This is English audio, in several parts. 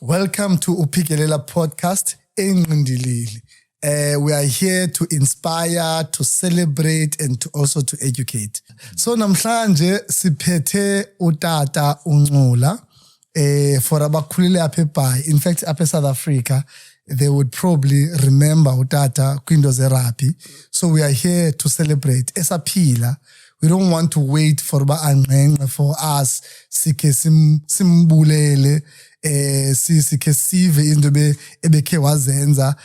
Welcome to Upikelela Podcast. Engqindilili. We are here to inspire, to celebrate, and also to educate. So namhlanje siphethe utata uNcula for abakhulile apha eBhayi. In fact, apha South Africa, they would probably remember utata kwindo zerugby. So we are here to celebrate. Esaphila. We don't want to wait for for us sikhe simbulele sikhe sive into ebekhe wazenza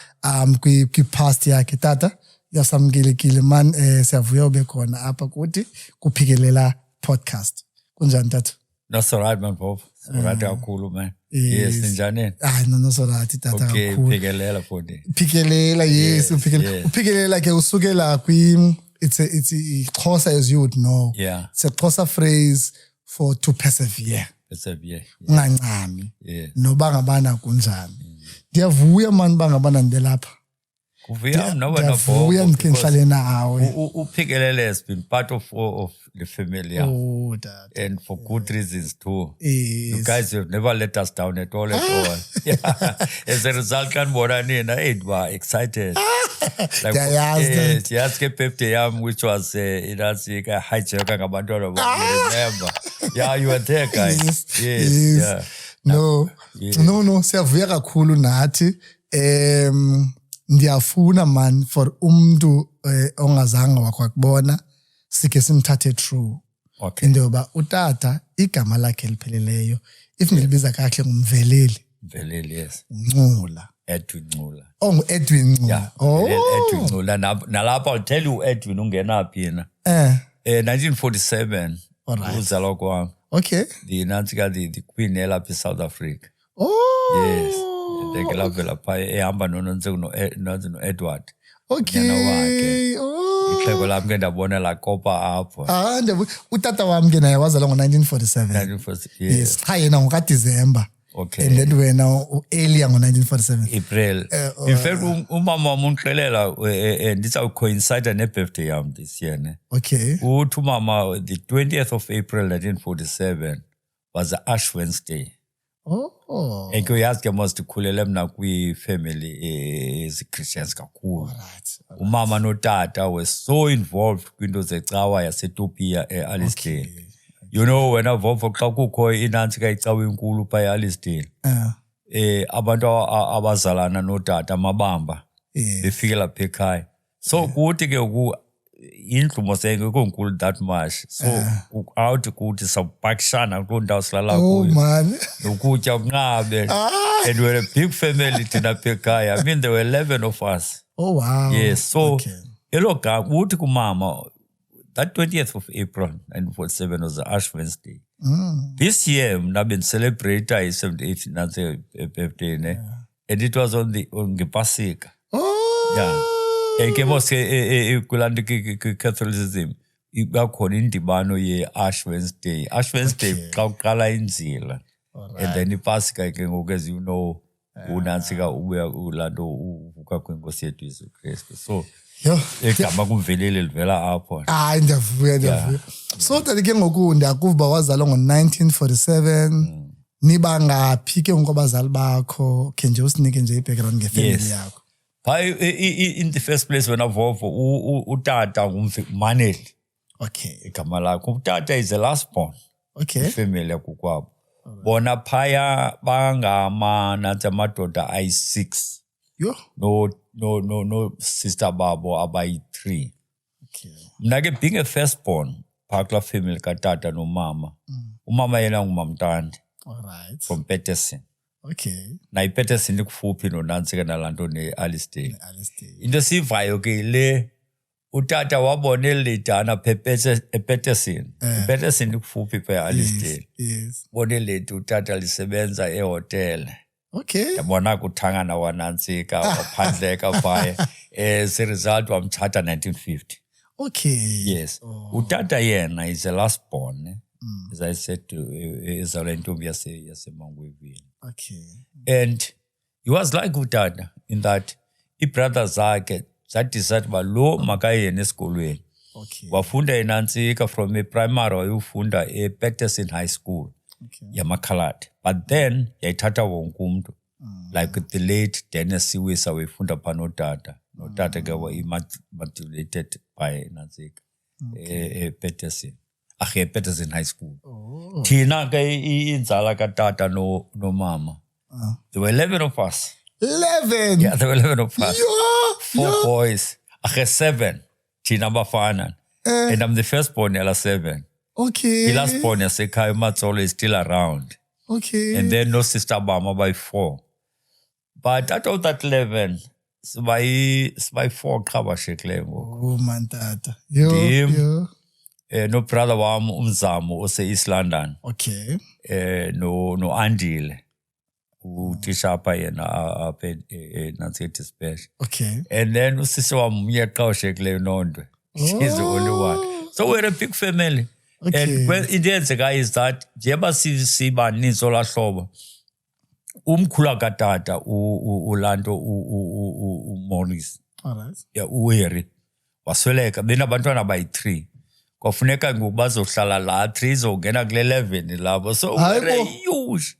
kwi past yakhe. Tata yasamkelekile man, siyavuya ube khona apha kuthi kuphikelela podcast. Kunjani tata? That's all right, man, Bob. Alright, kakhulu, man. Yes, njani? No, so right, tata. Okay, phikelela futhi. Phikelela, yes, uphikelela. Uphikelela ke usukela kwi it's Xhosa, as you would know. Yeah. It's a Xhosa phrase for to persevere. Persevere. Ungancami. Yeah. Noba ngabana kunjani. Ndiyavuya man bangabana ndelapha. Kuvuya no wena Bob. Ndiyavuya ndikhe ngihlale nawe. Uphikelele has been part of the family. Oh, Dad. And for good reasons too. Yes. You guys have never let us down at all. Yeah. As a result, can we're excited. Like, yes, which was hijacker ngabantwana. Remember? Yeah, you were there, guys. Yes. Yeah. No, siyavuya kakhulu nathi. Ndiyafuna man for umntu ongazange wakubona sikhe simthathe true. Okay. Ndoba utata igama lakhe lipheleleyo if ngilibiza kahle ngumveleli. Mveleli, yes. Ncula. Edwin Ncula. Oh, Edwin Ncula. Yeah. Oh. Edwin Ncula. Nalapha I'll tell you Edwin ungenaphi yena. 1947. Alright. Uzalwa kwami. Okay. The Queen elapha South Africa. Oh. Yes. Ngelavela pha ehamba no Edward. Okay. Oh. Ixhego lami ke ndabona la kopa apho. Utata wami ke naye wazalwa ngo1947. 1947. Yes. Cha yena ngokaDecember. Okay. And then wena earlier ngo1947. April. In fact umama wami ungixelela ndiza coincide ne-birthday yami this year ne. Okay. Uthi umama the 20th of April 1947 was the Ash Wednesday. Oh. Enkuyazi ke must khulele mina kwi-family ezi-Christians kakhulu. Alright. Umama notata were so involved kwinto zecawa yaseTopia eAlisdale. Okay. You know wena Vovo xa kukho inantsika icawa enkulu pha eAlisdale. Abantu abazalana notata amabamba befike lapha ekhaya. So kuthi ke indlu mosenge kunkulu that much. So out kuthi sabhakishana kuloo ndawo silala kuyo. Oh man. Ukutya kunqabe. And we're a big family thina pha ekhaya. I mean there were 11 of us. Oh wow. Yes, so okay. Elo gama uthi kumama that 20th of April 1947 was the Ash Wednesday. This year mna celebrate i-78th nansi birthday ne. And it was on ngePasika. Oh. Yeah. Ke mos kulanda Catholicism ibakhona indibano ye-Ash Wednesday. Ash Wednesday xa uqala inzila. And then iPasika ke ngoku as you know unantsika ubuya ulanto uvuka kwenkosi yethu Yesu Kristu. So igama kumveleli livela apho. Ndiyavuya. So tata ke ngoku ndiyakuva wazalwa ngo1947. Niba ngaphi ke ngoku abazali bakho khe nje usinike nje i-background ngefamily yakho. In the first place when Vovo utata ngummaneli. Okay. Igama lakho utata is the last born. Okay. Family yakukwabo. Bona phaya bangamanatsi amadoda ayi-6. Yo. No sister babo abayi-3. Okay. Mna ke being a firstborn phakula family katata nomama. Umama yena ngumamntandi. Alright. From Peterson. Okay. Na iPeterson ikufuphi nonantsika nalanto neAlisdale. Into sivayo ke le utata wabona eledana ePeterson. iPeterson ikufuphi pha eAlisdale. Yes. Bone lethu utata lisebenza ehotel. Okay. Yabona kuthangana wanantsika waphandleka phaya. As a result wamthatha 1950. Okay. Yes. Utata yena is the last born. As I said to izalwa intombi yaseMangweville. Okay. And he was like utata in that brothers zakhe zadecide uba lo makayena esikolweni. Okay. Wafunda eNantsika from a primary wayofunda ePeterson High School. yamakhaladi. But then yayithatha wonke umuntu. Like the late Dennis Siwisa wayefunda phaa notata. Notata ke immatriculated by Nantsika. Peterson. Peterson High School. Thina ke inzala katata no mama. There were 11 of us. 11? Yeah, there were 11 of us. Four boys. 7. Thina bafana. And I'm the firstborn, yala 7. Okay. The lastborn, yasekhaya uMatsolo, is still around. Okay. And then no sister Bama by 4. But out of that 11, by 4 kabashekle. Oh, man, tata. Yo. No brother wam umzamo ose East London. Okay. No Andile. Utisha apha yena apha Nantsika Special. Okay. And then usisi wam umye kabashekle nondwe. She's the only one. So we're a big family. Okay. And when into yenzeka is that njeba siba ninzi olahlobo umkhulu katata ulanto uMorris. All right. Yeah, uHerry wasweleka benabantwana abayi3 kwafuneka ngoku bazohlala la 3 zongena kule 11 labo, so we're huge.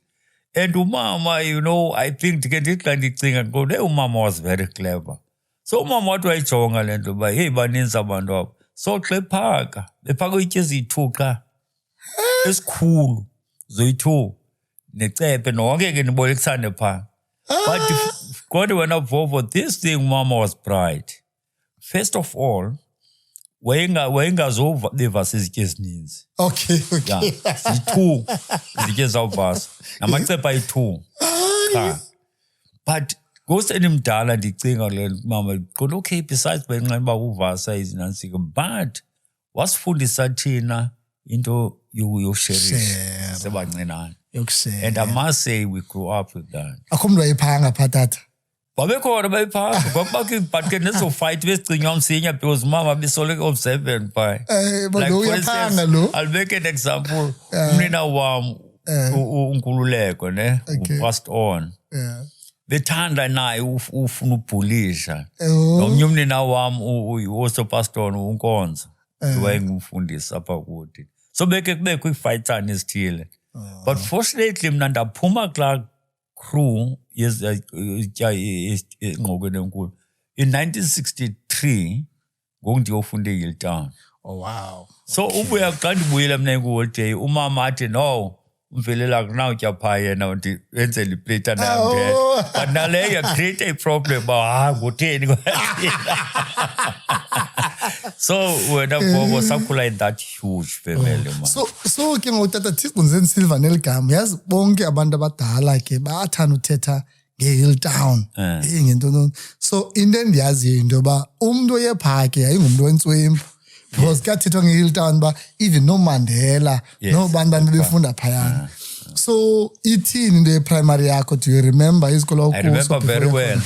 And umama, you know, I think ndike ndithi xa ndicinga ngoku umama was very clever. So umama wathi wayijonga le nto uba heyi baninzi abantu abo, so xa ephaka bephaka itye eziyi-2 qha esikhulu zoyi-2 necephe nonke ke nibolekisane phaa. But kodwa wena Vovo, this thing mama was bright. First of all, wayengazovasa izitya ezininzi. Okay. Yeah, ziyi-2 izitya ezawuvasa namacephe ayi-2 qha. But ngosenimdala ndicinga le mama qonda okay, besides benxa uba uvasa izinantsika, but wasifundisa thina into yosherish sebancinane. And I must say we grew up with that. Akho mntu wayephanga phaa tata? Babekhona bayiphanga kwakubakho but ke nezofight besicinywa msinya because mama besoloko observant phaa. But uyaphanga lo? I'll make an example. Umnina wam uNkululeko ne passed on. Yeah. Bethanda naye ufuna ubhulisha. Nomnye umnina wam also passed on uNkonzo. Wayengumfundisi apha kuthi. So beke kubekho iifayitsana ezithile. But fortunately mna ndaphuma kulaa crew engqokweni enkulu in 1963 ngoku ndiyofunda eHilltown. Oh wow. So ubuya xa ndibuyile mna enguholiday umama athi no umvelela kunawutya phaa yena ndenzela ipleyita nayo. But naleyo create a problem ngutheni. So wena Vovo sakhula in that huge family man. So ke ngotata Thikunzeni Silver neligama yazi bonke abantu abadala ke bathanda uthetha ngeHilltown ngento. So into endiyaziyo into yoba umntu oyephaa ke yayingumntu wentswempu because kathethwa ngeHilltown ba even noMandela nobantu befunda phayana. So ithini into ye-primary yakho? Do you remember isikolo ukuso? I remember very well.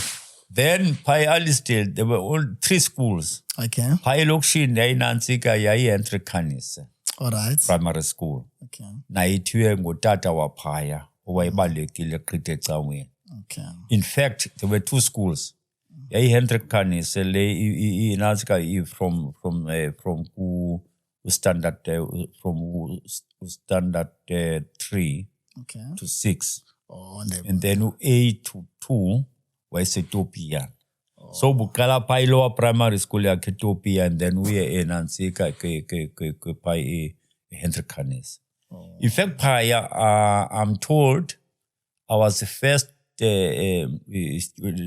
Then Pai Alisdale, there were all 3 schools. Okay. Pai Lokshini yayinantsika yayi-Hendrik Khanise. All right. Primary school. Okay. Nayithiwe ngutata waphaya owayebalulekile gqitha ecaweni. Okay. In fact, there were 2 schools. Yayi-Hendrik Khanise le inantsika from standard 3 to 6. Oh, and then 8 to 2 wayeseTopia. So buqala phaa ilower primary school yakhe eTopia and then uye eNantsika ke phaa eHendrik Khanise. In fact, phaya I'm told I was the first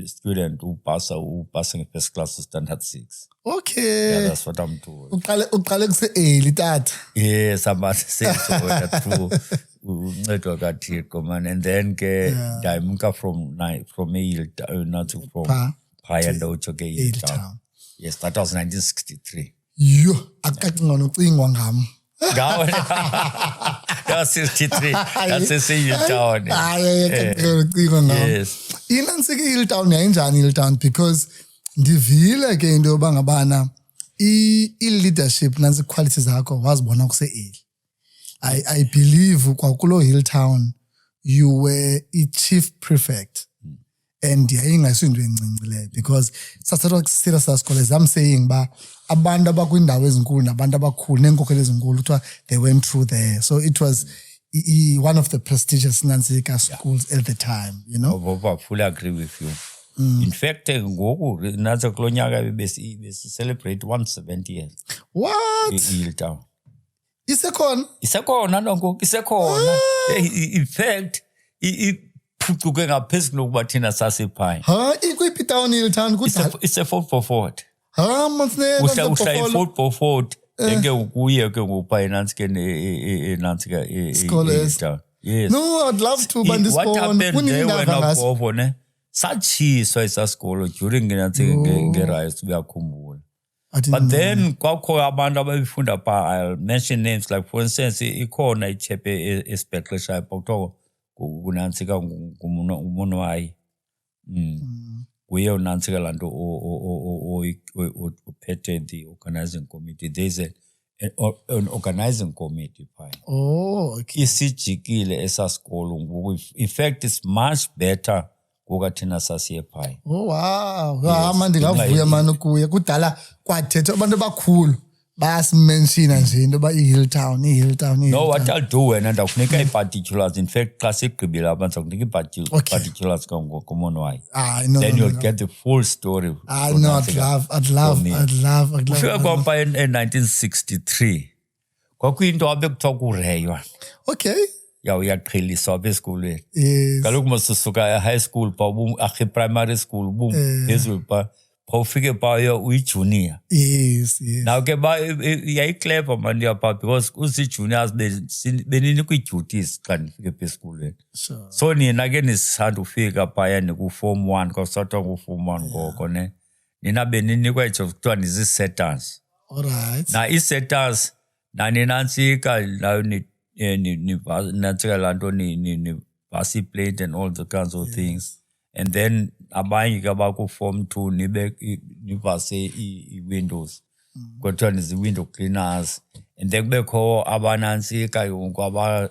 student who passed in first class to standard 6. Okay. Yeah, that's what I'm told. Uqale kuse-early tata. Yes, I'm saying so through uncedo kaThixo man. And then ke ndayimka from phaya ndotsho ke eHilltown. Yes, that was 1963. Yo, akacinga nocingwa ngam. Ngawo that was 63. That's eHilltown. Akacinga ngam. Yes. Inantsika iHilltown yayinjani iHilltown? Because ndivile ke into yoba ngabana i-leadership nansi quality zakho wazibona kuse-early. I believe kwakulo Hilltown you were a chief prefect and yayingasinto encinci leyo because sasathiwa kusira sasikole I'm saying ba abantu abakwindawo ezinkulu nabantu abakhulu neenkokheli ezinkulu kuthiwa they went through there, so it was one of the prestigious Nansika schools at the time, you know. I fully agree with you. In fact, ngoku nazo kulo nyaka celebrate 170 years. What? Hilltown. Isekhona? Isekhona nonke isekhona. In fact, iphucuke ngaphezulu kuba thina sasiphaya. Ha, ikwiphi town Hilltown kudala? It's a Fort Beaufort. Ha, manje Usha Fort Beaufort enge ukuye ke ngopha enantsike enantsika Hilltown. Yes. No, I'd love to, but this what happened there when Beaufort ne? Satshiswa isasikolo during nge-riots uyakhumbula. But then kwakho abantu ababefunda pa, I'll mention names, like for instance ikhona ichepe esibhexeshayo kuthiwa kunantsika nguMonwayi. Nguye unantsika laa nto ophethe the organizing committee. There's an organizing committee phaya. Oh, okay. Isijikile esasikolo ngoku. In fact, it's much better kukathina sasiye phaya. Oh wow. Ha manje ngavuya manje kuya kudala kwathetha abantu abakhulu bayasimenshina nje into ba iHilltown. No, what I'll do wena ndakunika i-particulars. In fact, xa sigqibile abantu akunika i-particulars ngoMonwayi. No. Then you'll get the full story. No, I'd love. Ufika kwapha in-1963. Kwakuyinto abekuthiwa kureywa. Okay. Uyaqheliswa apha esikolweni. Yes. Kaloku masusuka high school pa primary school phezulu pa ufike pa uyi-junior. Yes. Now ke yayiclever mani yapha because usi-juniors benini kwii-duties xa nifike pha esikolweni. Sure. So nina ke nisithanda ufika phaya niku-form 1 kwasathiwa ngu-form 1 ngoko ne. Nina beninikwa ijobs kuthiwa nizi-setters. Alright. Na ii-setters naninantsika nayo nantsika laa nto ni-basi plate and all the kinds of things. And then abanye ke baku-form 2 nivase ii-windows. Kuthiwa nizi-window cleaners. And then kubekho abanantsika yonke abaxova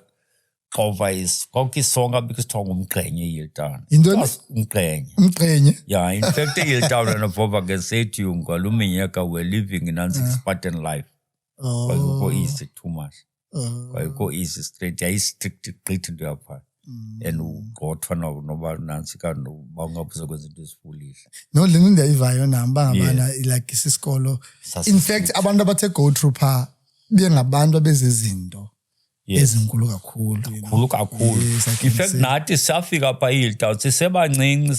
kwakho isonka bekuthiwa ngumgqenye eHilltown. Yintoni? Umgqenye. Yeah, in fact eHilltown and above can say to you ngaluminyaka we're living in a Spartan life. Kwayikho easy too much. Kwayikho easy straight. Yayi-strict gqithi into yapha. And ugxothwa noba nantsika noba ungabuza kwenza into ezifoolish. No, le nto ndiyayivayo nam bangabana like isisikolo. In fact abantu abathe go through pha bengabantu abezezinto ezinkulu kakhulu. Kakhulu. In fact nathi safika pha eHilltown sisebancinci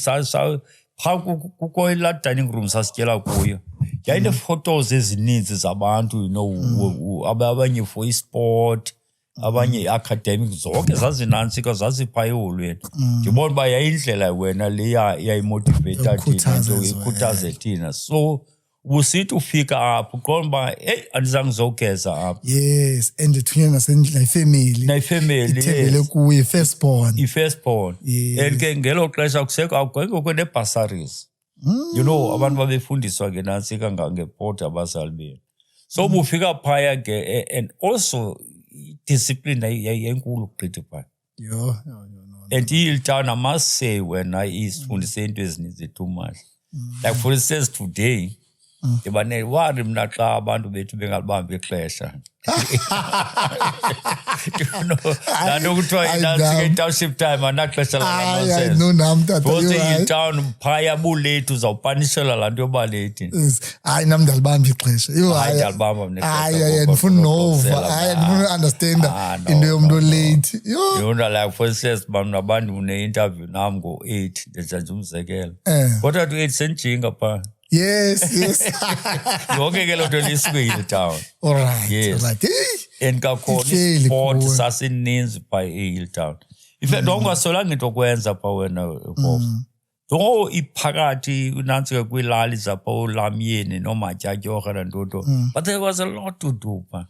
phaa kukho laa dining room sasityela kuyo. Yayine-photos ezininzi zabantu, you know, abanye for isport, abanye i-academic, zonke zazinantsika zaziphaa eholweni. Ndibona uba yayindlela wena le yayimotiveyitha thina nto ikhuthaze thina. So ubusithi ufika apho uqonda uba andizange ngizogeza apha. Yes, and ithunywe nayifemeli. Nayifemeli, ithembele kuye, i-firstborn. I-firstborn. And ke ngelo xesha kwakukho nee-bursaries. You know, abantu babefundiswa ke nantsika ngeport abazali benu. So bufika phaya ke, and also discipline yayinkulu gqithi phaya. No. And iHilltown, I must say, when I isifundise into ezininzi too much. Like for instance today, wari mna xa abantu bethu bengalibambi ixesha. Laa nto kuthiwa inantsika i-township time anaxesha I know nam tata. Because iHilltown phaya buleyithi uzawupanishela laa nto yoba leyithi. Hayi nam ndalibamba ixesha. Hayi ndalibamba mna ixesha. Hayi ndifuna nova. Hayi ndifuna understand into yomntu late. Yona like for instance abantu une-interview nam ngo-8 ndenza nje umzekelo. Kodwa to 8 senijinga phaa. Yes. Yonke ke loo nto lisikwi-Hilltown. Alright. Yes. Alright. And kakhona isport sasininzi phaa eHilltown. In fact ungasolanga into okwenza phaa wena Kofu. Though iphakathi unantsika kwiilali zapha oLamyeni nooMatyatyorha nantoni. But there was a lot to do phaa.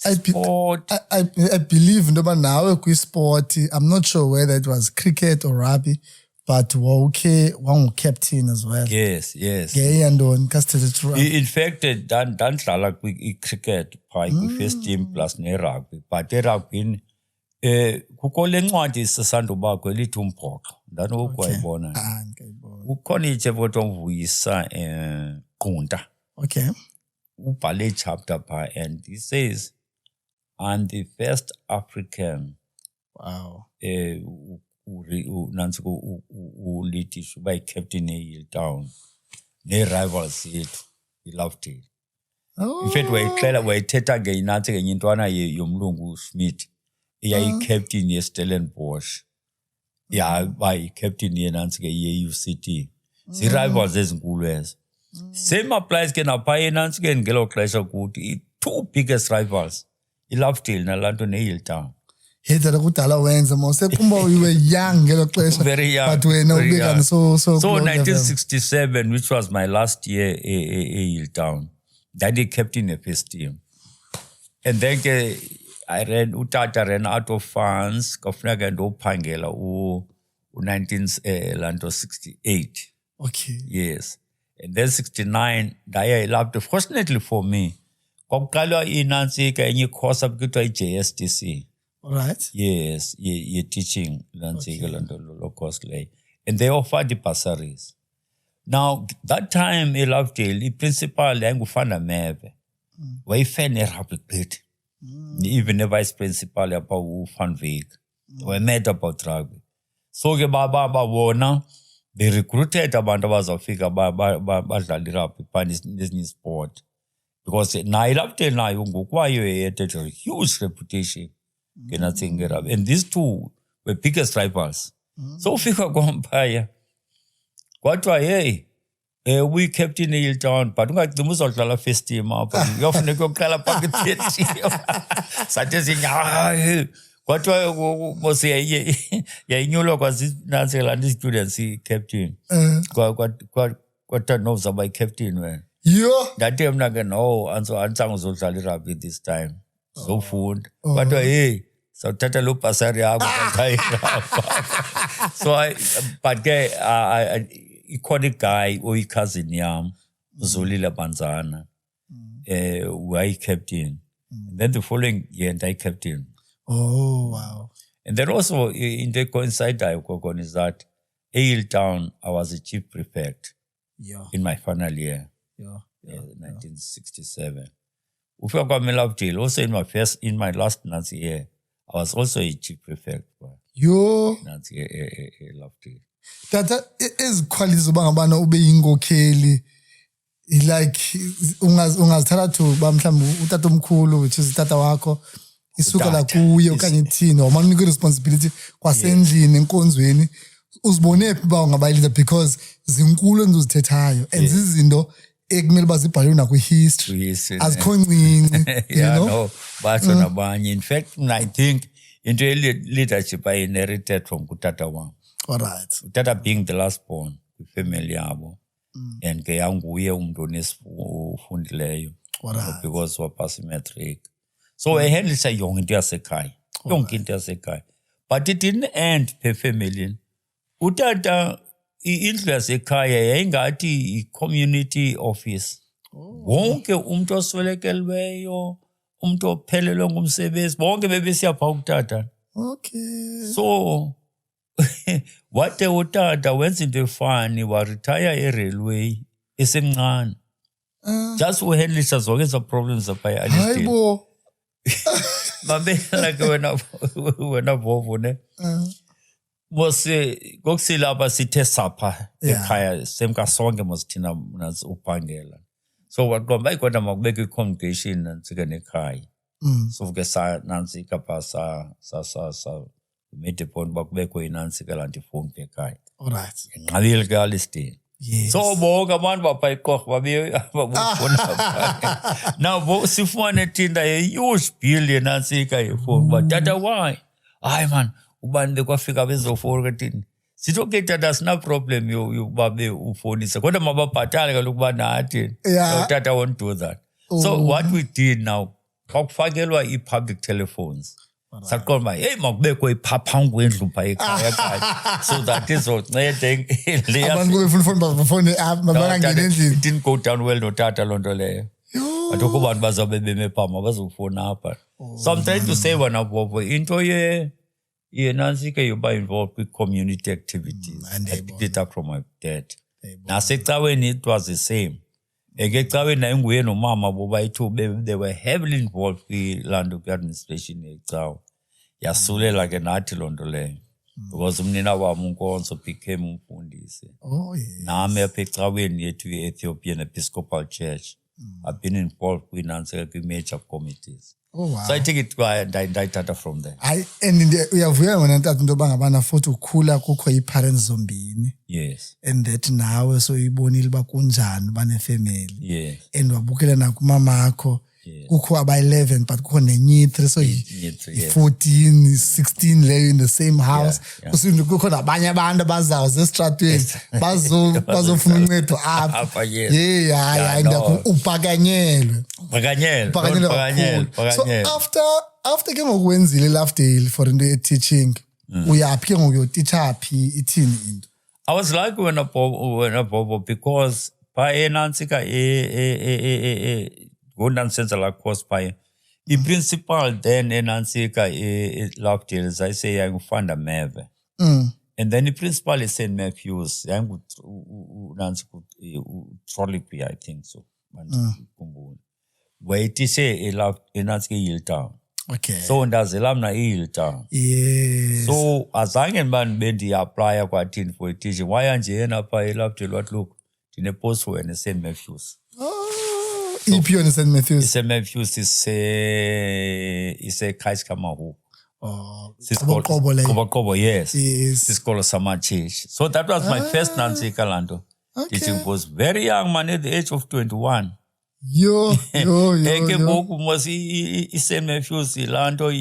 I believe into yoba nawe kwisport, I'm not sure whether it was cricket or rugby, but wangu-captain as well. Yes. Ngeyantoni kasithethe rugby. In fact ndandidlala kwi-cricket phaa kwi-first team plus ne-rugby. But erugbyini kukho le ncwadi isisandubakho elithi umbhoxo. Ndandikwayibona. Ukhona itshefu kuthiwa nguVuyisa Qunta. Okay. Ubhale chapter phaa and he says, I'm the first African Wow. Nansi uLitish uba yi-captain eHilltown ne-rivals yethu iLovedale. Oh. In fact wayithetha nathi ngenye intwana yomlungu uSmith eyayi-captain yeStellenbosch. Ba yi-captain yenansi ke ye-UCT. Zii-rivals ezinkulu ezo. Same applies ke naphaya nansi ke ngelo xesha kuthi two biggest rivals iLovedale nalanto neHilltown. Yedwa kudala wenza mose kumba you were young ngelo xesha. Very young. But wena ubeka so 1967, which was my last year eHilltown, daddy captain a first team. And then utata ran out of funds, kafuneka ndophangela u1968. Okay. Yes. And then 69, ndaya eLovedale. Fortunately for me, kwakuqalwa inantsika enye course kuthiwa iJSTC. All right. Yes, you're teaching lantsika lo course lay. And they offered the bursaries. Now, that time eLovedale, the principal yayingufana Meve. Wayifan eRugby Pit. Even the vice principal about uVan Wyk. We met about rugby. So ke baba wona, they recruited abantu abazofika badlala irugby nezinye sport. Because nayo iLovedale nayo ngokwayo had a huge reputation. And these two were biggest rivals. So ufika kwampaya. Kwathiwa hey, we captain eHilltown, but ungagcina uzodlala first team apha. Uyofuneka uyoqala phakathi. Sathi sinye kwathiwa mos yayinyulwa kwazinantsika students captain. Kwathiwa no uzawuba yi-captain wena. Yo. Ndathi mna ke no andizange uzodlala irugby this time. Zofunda. Kwathiwa hey, sawuthatha lo bursary yakho So but ke iconic guy oyi-cousin yam uZolile Banzana wayi-captain. And then the following year ndayi-captain. Oh, wow. And then also into coincidayo kokona is that eHilltown I was a chief prefect in my final year. 1967. Ufika kwami eLovedale, also in my last Nancy year, I was also a chief prefect. Yo. Nancy eLovedale. Tata ezikhwalisi zoba ngabana ube yinkokheli like ungazithatha thuba mhlawumbe utata omkhulu which is tata wakho isuka la kuye okanye ithini awumanika responsibility kwasendlini enkonzweni uzibone phi ba ungaba leader because zinkulu endizithethayo and zizinto ekumele bazibhalwe na kwi-history azikho ncinci you know no batsho nabanye in fact I think into leadership I inherited from kutata wam. All right. Utata being the last born kwifamily yabo and ke yanguye umuntu onesifundileyo because wapasa imatric. So ehandlisa yonke into yasekhaya. Yonke into yasekhaya. But it didn't end per family. Utata indlu yasekhaya yayingathi i-community office. Wonke umuntu oswelekelweyo, umuntu ophelelwe ngumsebenzi, bonke bebesiya phaa kutata. Okay. So wade utata wenza into efani waretire e-railway esemncane. Just uhandlisha zonke eza problems apha e-Alistair. Hayibo. Mamela ke wena Vovo ne. Mose kokusilapha sithe sapha ekhaya semkasonke mosithina nansi uphangela. So waqomba ikodwa makubeke i-accommodation nantsika nekhaya. So ke sa nansi kapha sa made the point bakubekho inantsika lanti phone ekhaya. All right. Nqabile ke Alistair. Yes. So bonke abantu bapha iqorho babona. Now sifumane thinda a huge bill yenantsika yefone. But tata why? Hayi man, ubani bekwafika bezofona thini. Sithi okay tata sina problem yokubabe ufonisa. Kodwa mababhatale kaloku uba nathi. No tata won't do that. So what we did now, kwakufakelwa i-public telephones. Saqomba hey makubekho iphapha kwendlu pha ekhaya so that izoncede abantu befuna mabangangena endlini. It didn't go down well notata loo nto leyo. But ukubantu bazabe beme phama bazofuna apha. So I'm trying to say wena Vovo into yenantsika yoba involved with community activities. I picked it up from my dad. Nasecaweni it was the same. Ecaweni nayinguye nomama boba ithu they were heavily involved kwiland administration yecawa. Yasulela ke nathi loo nto leyo. Because umnina wami uNkonzo became umfundisi. Oh, yes. Nami apha ecaweni yethu i-Ethiopian Episcopal Church. I've been involved with major committees. Oh, wow. So I take it ndayithatha from there. And uyavuya ngona ntathu into yoba ngabana futhi ukhula kukho ii-parents zombini. Yes. And that nawe so uyibonile uba kunjani banefamily. Yes. And wabukela nakumamakho. Yes. Kukho aba-11 but kukho nenye-3 so yi-14, 16 leyo in the same house. Kusinto kukho nabanye abantu abazawuza esitratweni bazofuna uncedo apha. Yeah, uphakanyelwe. So after ke ngoku wenzile i-Lovedale for into ye-teaching, uyaphi ke ngoku uyotitsha phi ithini into? I was like when a Bobo because by Nantsika Gondansenza la course by the principal then Nantsika Lovedale, as I say, I'm funda Meve. And then the principal is St. Matthews, I'm good Trolley, I think so. Wait to say a love in Nantsika Hilltown. Okay. So does alumni Hilltown. Yes. So as I can bendi apply kwa tin for teaching. Why aren't you in a pile up to what look in a post for in St. Matthews? Oh, EP on St. Matthews. St. Matthews is a Kaiskamahu. Oh, Kobo, yes. Yes. It's called Sama Church. So that was my first Nancy Kalando. Okay. Teaching was very young man at the age of 21. Eke boku was St. Matthews, Ilando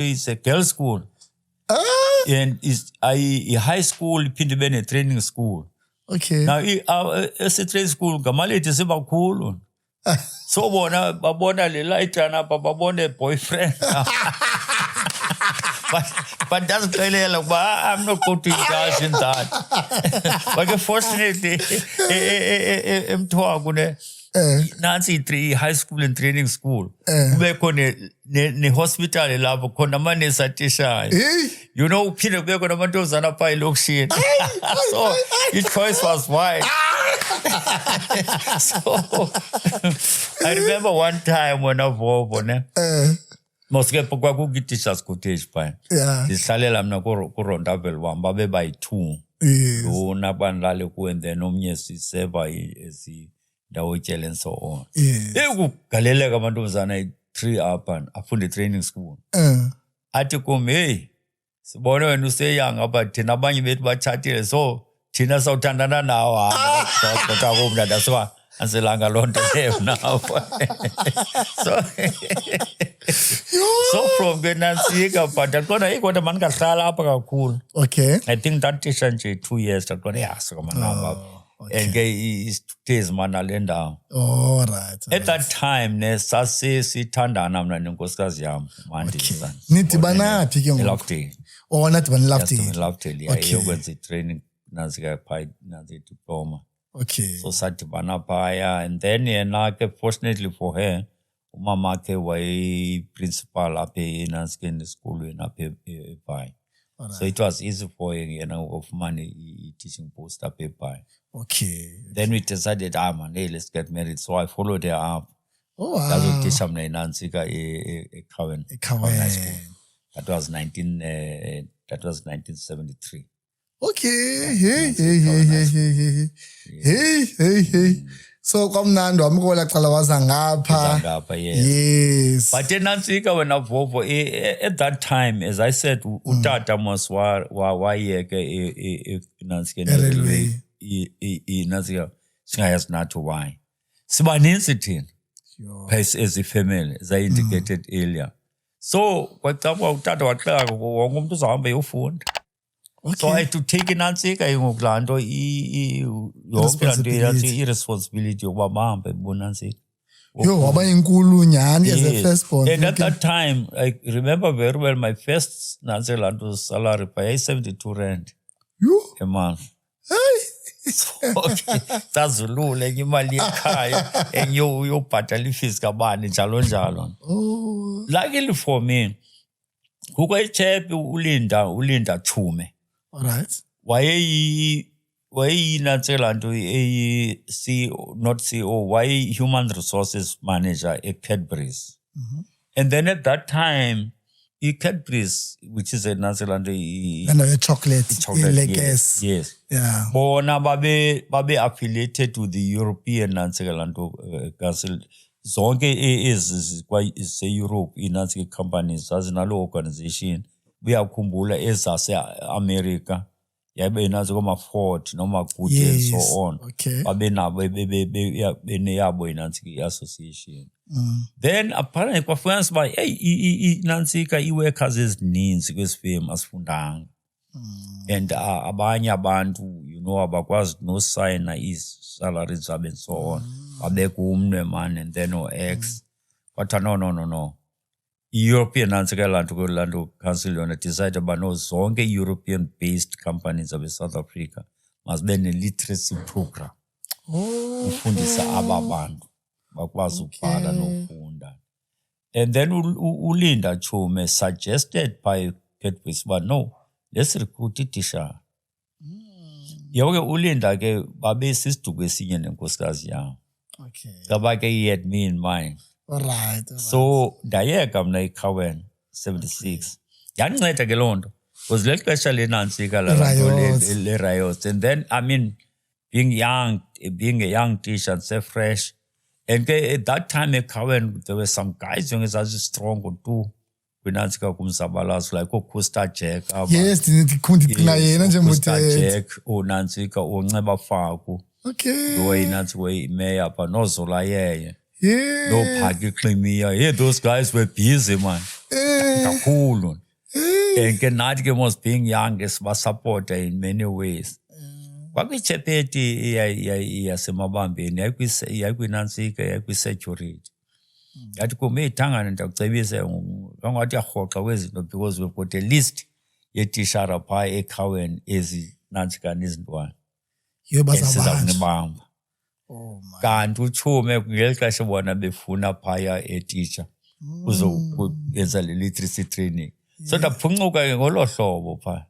is a girls' school. And is a high school, Pindibene training school. Okay. Now, it's a training school, Gamali is about cool. So, Babona, the lighter, Babona, boyfriend. But that's clearly like, I'm not going to indulge in that. But unfortunately, I'm talking. Nancy 3 high school and training school. Beko ne hospital labo khona manesa tishayo. You know phinde beko namantozana pha elokishini. So his choice was wide. So I remember one time when I was ne. Moske pokwa ku teachers cottage pha. Sihlalela mina ku Rondabel wamba bebayi2. Lo nabandlale ku and then omnye siseva esi Dawojel and so on. Galilea Gamantozana 3 up and upon the training school. Atikum, hey, Sibono and you say young about Tinabani made by Chati, so Tina Sotandana now. That's why and the Langa Lon to have now. So from Genansiga, but I'm going to go to Manga Sala cool. Okay. I think that is 2 years. I'm going to ask and his days manalenda. All right. At that time, ne sase sithanda namna nenkosikazi yam manje. Nithi banaphi ke ngoku? Lovedale. Oh, nathi bani Lovedale. Lovedale. Yayokwenza training nansi phi nansi diploma. Okay. So sathi bana phaya and then yena ke fortunately for her umama ke way principal apha nansi ke esikolweni apha eBhayi. So it was easy for him, of money teaching post up by. Okay. Then we decided, man, hey, let's get married. So I followed her up. Oh, wow. That's what teach me Nancy a Cowan. That was 1973. Okay. Hey. So kamnandi wamkola qala waza ngapha. Yes. But then Nancy when I Vovo at that time, as I said, utata mos wa ke Nancy railway Nancy singayas not to why. Sibaninzi thina. As a family, as I indicated earlier. So kwathiwa utata waxela wonke umuntu uzahamba eyofunda. So I had to take Nancy ngoklanto irresponsibility yokuba bahambe bonansi. Waba inkulu nyani as a firstborn. And at that time, I remember very well my first Nancy Lanto salary by 72 rand a month. Sazulule imali ekhaya engiyobhatala ifees kabani njalo. Luckily for me, kukho ichap ulinda Chume. All right. Why Nancy Lanto CEO, not CEO, why human resources manager at Cadbury's. And then at that time, i-Cadbury's, which is a Nansilando, And a chocolate. Like yes. Yeah. Bona babe affiliated to the European Nansilando Council. Zonke Europe inansi companies azinalo organization buyakhumbula ezase-America yabe inazo koma-Ford noma-Good and so on. Okay. Babenabo beneyabo inansi i-association. Then apparently kwafuyanisa uba inantsika ii-workers ezininzi kwesi firm asifundanga. And abanye abantu abakwazi nosayina ii-salaries zabo and so on. Babeka umnwe man and then X. But no. European Lando Council yona decided about no zonke European-based companies of South Africa must be a literacy program. Ufundisa ababantu bakwazi ukubhala nokufunda. And then uLinda Chume suggested by Cadbury's, but no, let's recruit a teacher. Yonke uLinda ke babe sisiduko esinye nenkosikazi yami. Okay. Kabake he had me in mind. All right. So ndayeka mna eCowan 76. Yandinceda ke loo nto. Because le xesha lenantsika le riots. And then being a young teacher and so fresh. And at that time eCowan there were some guys young as strong too. Kwinantsika kumzabalazo like uKusta Jack. Yes, ndikhumbula yena nje uKusta Jack, uNantsika, uNceba Faku. Okay. Way mayor but no Zola yeye. Yeah. No Phaki Ximiya. Yeah, those guys were busy, man. Kakhulu. And nathi ke was being young sibasupporta in many ways. Kwakuyichepeti yasemabambeni yakwinantsika yakwi-security. Yathi kume ithangane ndakucebisa kangathi yarhoxa kwezinto because we've got a list yetishara phaa eCowan ezinantsikana ezintwana. Esizakunibamba. Oh my. Kanti uChume ngeli xesha bona befuna phaya eteacher uzoyenza le literacy training. So ndaphuncuka ke ngolo hlobo phaa.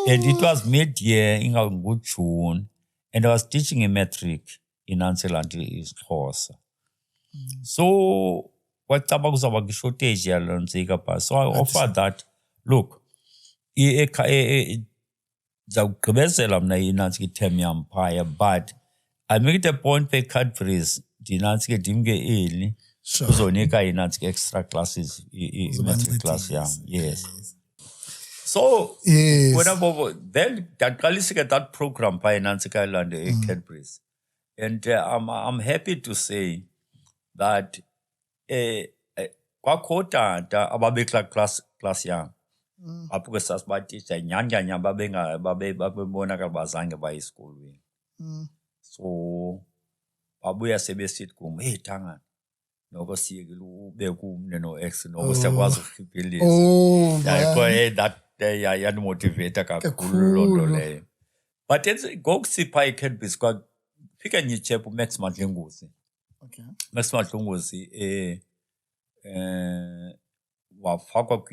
And it was mid-year ingangu-June and I was teaching a matric in Nansilando isiXhosa. So kwacaba kuzawuba kwi-shortage yaloo ntsika phaa. So I offered that, look, ndizawugqibezela mna inantsika i-term yam phaya, but I make it a point pay Cadbury's dinantsika dimke early kuzonika inantsika extra classes i-matric class yam. Yes. So then ndaqalisika that program phaya inantsika ilande eCadbury's. And I'm happy to say that kwakho tata ababekla class yam. Apho ke sasibatitsha nyanya babebonakala bazange baye esikolweni. So babuya sebesithi kum, hey Thangana, noko siyekile ubeka umne no-X noko siyakwazi ukufiphilisa. That yandimotivata kakhulu loo nto leyo. But ngokusipha iCadbury's kwafika nye chap uMax Madlengozi. Okay. Max Madlengozi wafakwa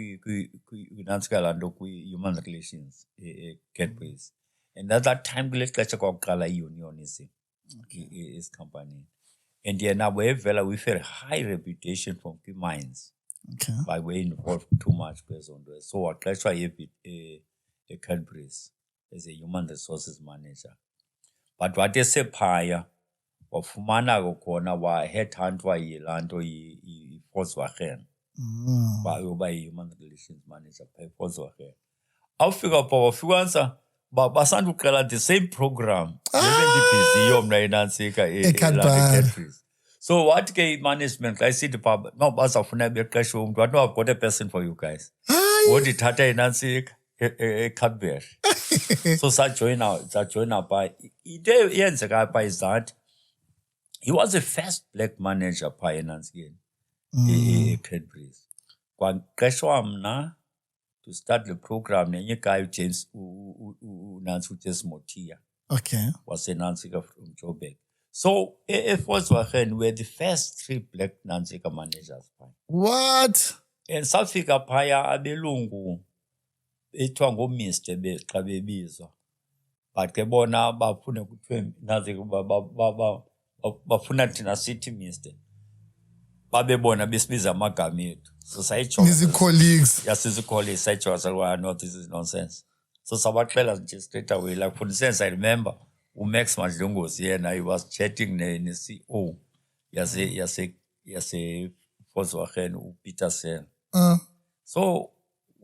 kwinantsika laa nto kwi-human relations eCadbury's. And at that time kule xesha kwakuqala i-unionism company. And yena wayevela with a high reputation from kwi-mines. Okay. By way involved too much kwezo nto. So waqeshwa eCadbury's as a human resources manager. But wathi esephaya wafumana khona wa-headhuntwa yilaa nto i-Volkswagen. Bayoba yi-human relations manager phaa eVolkswagen. Awufika phaa wafikanisa basanduqala the same program ebendibhiziyo mna inantsika eCadbury's. So wathi ke i-management xa isithi phaa no bazawufuna beqeshe umntu wathi no I've got a person for you guys. Wondithatha inantsika eCadbury. So sajoyina phaa. Into eyenzeka phaa is that he was the first black manager phaa enantsikeni eCadbury's. Kwaqeshwa mna to start the program nenye guy James James Motia. Okay. Was a Nantsika from Joburg. So Volkswagen were the first 3 black Nantsika managers. What? And safika phaya abelungu ethiwa ngoMr xa bebizwa. But ke bona bafuna kuthiwe Nantsika bafuna thina sithi Mr. babebona besibiza amagama ethu. So sayitsho. Nizi colleagues. Yasizikhole sayitsho sawa no this is nonsense. So sabaxela nje straight away like for instance I remember uMax Madlungozi yena he was chatting ne-CEO yase Volkswagen uPeter Sell. So